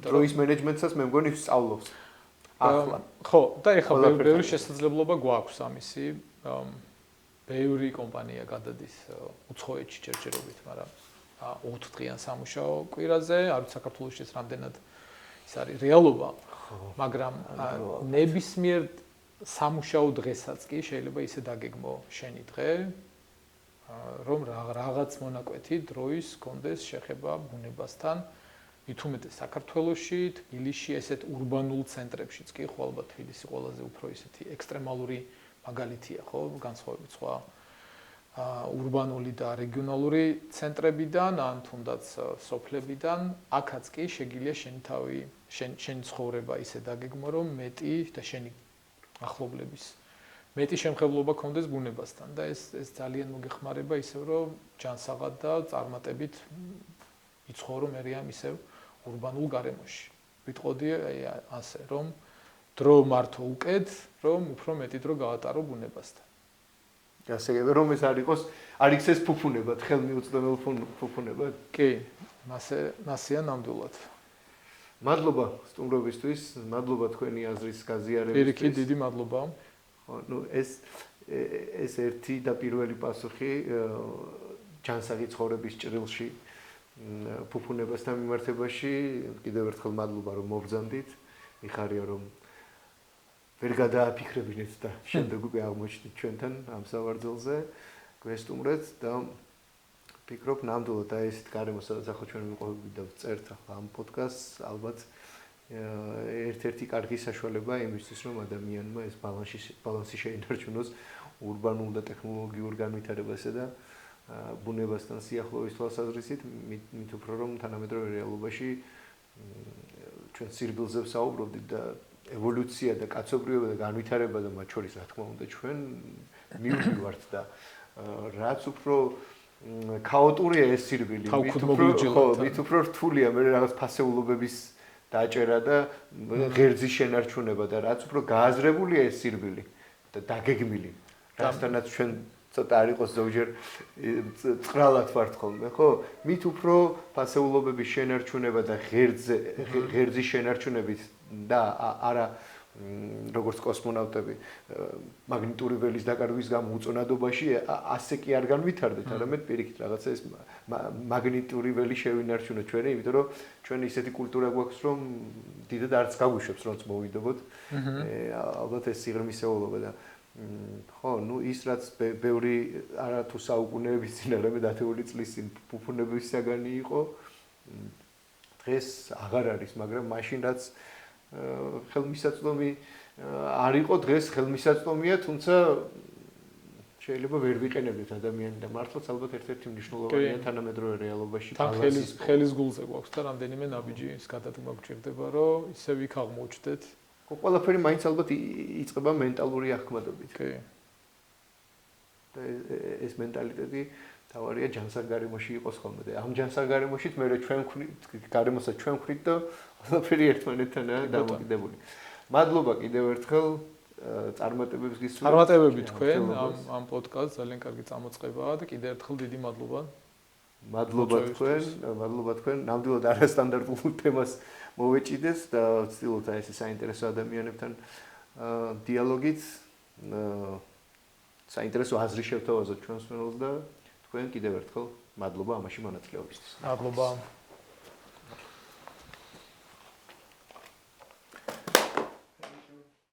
Speaker 3: დროის მენეჯმენტსაც მე მგონი ვსწავლობთ. ახლა.
Speaker 2: ხო, და ეხლა ბევრი შესაძლებლობა გვაქვს ამისი. ბევრი კომპანია გადადის უცხოეთში ჯერჯერობით, მაგრამ 4 დღიან სამუშაო კვირაზე, არ ვიცი საქართველოში ეს რამდენად ის არის რეალობა, მაგრამ ნებისმიერ სამუშაო დღესაც კი შეიძლება ისე დაგეგმო შენი დღე, რომ რაღაც მონაკვეთი დროის კონდეს შეხება ბუნებასთან, მით უმეტეს საქართველოში, თბილისში, ესეთ ურბანულ ცენტრებშიც კი, ხო ალბათ თბილისი ყველაზე უფრო ისეთი ექსტრემალური მაგალითია, ხო, განსხვავებით სხვა ურბანული და რეგიონალური ცენტრებიდან, ან თუნდაც სოფლებიდან, აქაც კი შეგიძლია შენი ცხოვრება ისე დაგეგმო, რომ მეტი და შენი ახლობლების მეტი შემხებლობა კონდეს ბუნებასთან და ეს ძალიან მოგეხმარება ისევ, რომ ჯანსაღად და წარმატებით იცხოვრო მე ამ ისევ ურბანულ გარემოში. ვიტყოდი ასე, რომ დრო მართო უკეთ, რომ უფრო მეტი დრო გავატარო ბუნებასთან.
Speaker 3: გასაგებია, რომ ეს არ იქცეს ფუფუნებად, ხელმიუწვდომელ ფუფუნებად.
Speaker 2: კი, მასეა ნამდვილად.
Speaker 3: მადლობა სტუმრობისთვის, მადლობა თქვენი აზრის გაზიარებისთვის.
Speaker 2: პირიქით დიდი მადლობა.
Speaker 3: ხო, ნუ ეს ერთი და პირველი პასუხი ჯანსაღი ცხოვრების ჭრილში ფუფუნებასთან მიმართებაში. კიდევ ერთხელ მადლობა რომ მობრძანდით. მიხარია რომ ვერ გადააფიქრებინეთ და შემდეგ უკვე აღმოჩნდით ჩვენთან ამ სავარძელზე, გვესტუმრეთ და ვფიქრობ ნამდვილად და ეს გარემო სადაც ახლა ჩვენ ვიყვებით და ვწერთ ახლა ამ პოდკასტს, ალბათ ერთ-ერთი კარგი საშუალება იმისთვის, რომ ადამიანმა ეს ბალანსი შეინარჩუნოს ურბანულ და ტექნოლოგიურ განვითარებასა და ბუნებასთან სიახლოვის თვალსაზრისით, მით უფრო რომ თანამედროვე რეალობაში ჩვენ სირბილზე ვსაუბრობდით და ევოლუცია და კაცობრიობა და განვითარება და მათ შორის რა თქმა უნდა ჩვენ მივდივართ და რაც უფრო ქაოტურია ეს სირბილი, მით უფრო რთულია მე რაღაც ფასეულობების დაჭერა და ღერძის შენარჩუნება და რაც უფრო გააზრებულია ეს სირბილი და დაგეგმილი, რასთანაც ჩვენ ცოტა არ იყოს ზოგჯერ წრალად ვართ ხოლმე, ხო? მით უფრო ფასეულობების შენარჩუნება და ღერძის შენარჩუნებით და არა როგორც კოსმონავტები მაგნიტური ველის დაკარგვის გამო უწონადობაში ასე კი არ განვითარდეთ, არამედ პირიქით რაღაცა ეს მაგნიტური ველი შევინარჩუნოთ ჩვენი, იმიტომ რომ ჩვენ ისეთი კულტურა გვაქვს, რომ დიდად არც გაგვიშვებს, რომც მოვიდობოთ. ალბათ ეს სიღრმისეულობა და ხო, ну ის რაც ბევრი არათუ საუკუნეების წინ არამე დათეული წლის წინ ფუფუნების საგანი იყო, დღეს აღარ არის, მაგრამ მაშინ რაც ხელმისაწვდომი არ იყო, დღეს ხელმისაწვდომია, თუმცა შეიძლება ვერ ვიყენებდეთ ადამიანი და მართლაც ალბათ ერთ-ერთი მნიშვნელოვანია თანამედროვე რეალობაში
Speaker 2: თან ხელის გულზე გვაქვს და რამდენიმე ნაბიჯის გადადგმა გვჭირდება, რომ ისევ იქ აღმოჩნდეთ.
Speaker 3: ყველაფერი მაინც ალბათ იწყება მენტალური აღქმადობით.
Speaker 2: კი.
Speaker 3: და ეს მენტალიტეტი თავარია ჯანსაღგარემოში იყოს ხოლმე და ამ ჯანსაღგარემოშიც მე ჩვენ გარემოსაც ჩვენ ვხრით და ყველაფერი ერთმანეთთანაა დამოკიდებული. მადლობა კიდევ ერთხელ წარმატებებს გისურვებთ.
Speaker 2: წარმატებები თქვენ ამ პოდკასტს ძალიან კარგი წამოწყებაა და კიდევ ერთხელ დიდი მადლობა.
Speaker 3: მადლობა თქვენ. ნამდვილად არასტანდარტულ თემას მოვეჭიდეს და ვცდილობთ აი ეს საინტერესო ადამიანებთან დიალოგით საინტერესო აზრი შევთავაზოთ ჩვენს მენელს და თქვენ კიდევ ერთხელ მადლობა ამაში მონაწილეობისთვის.
Speaker 2: მადლობა.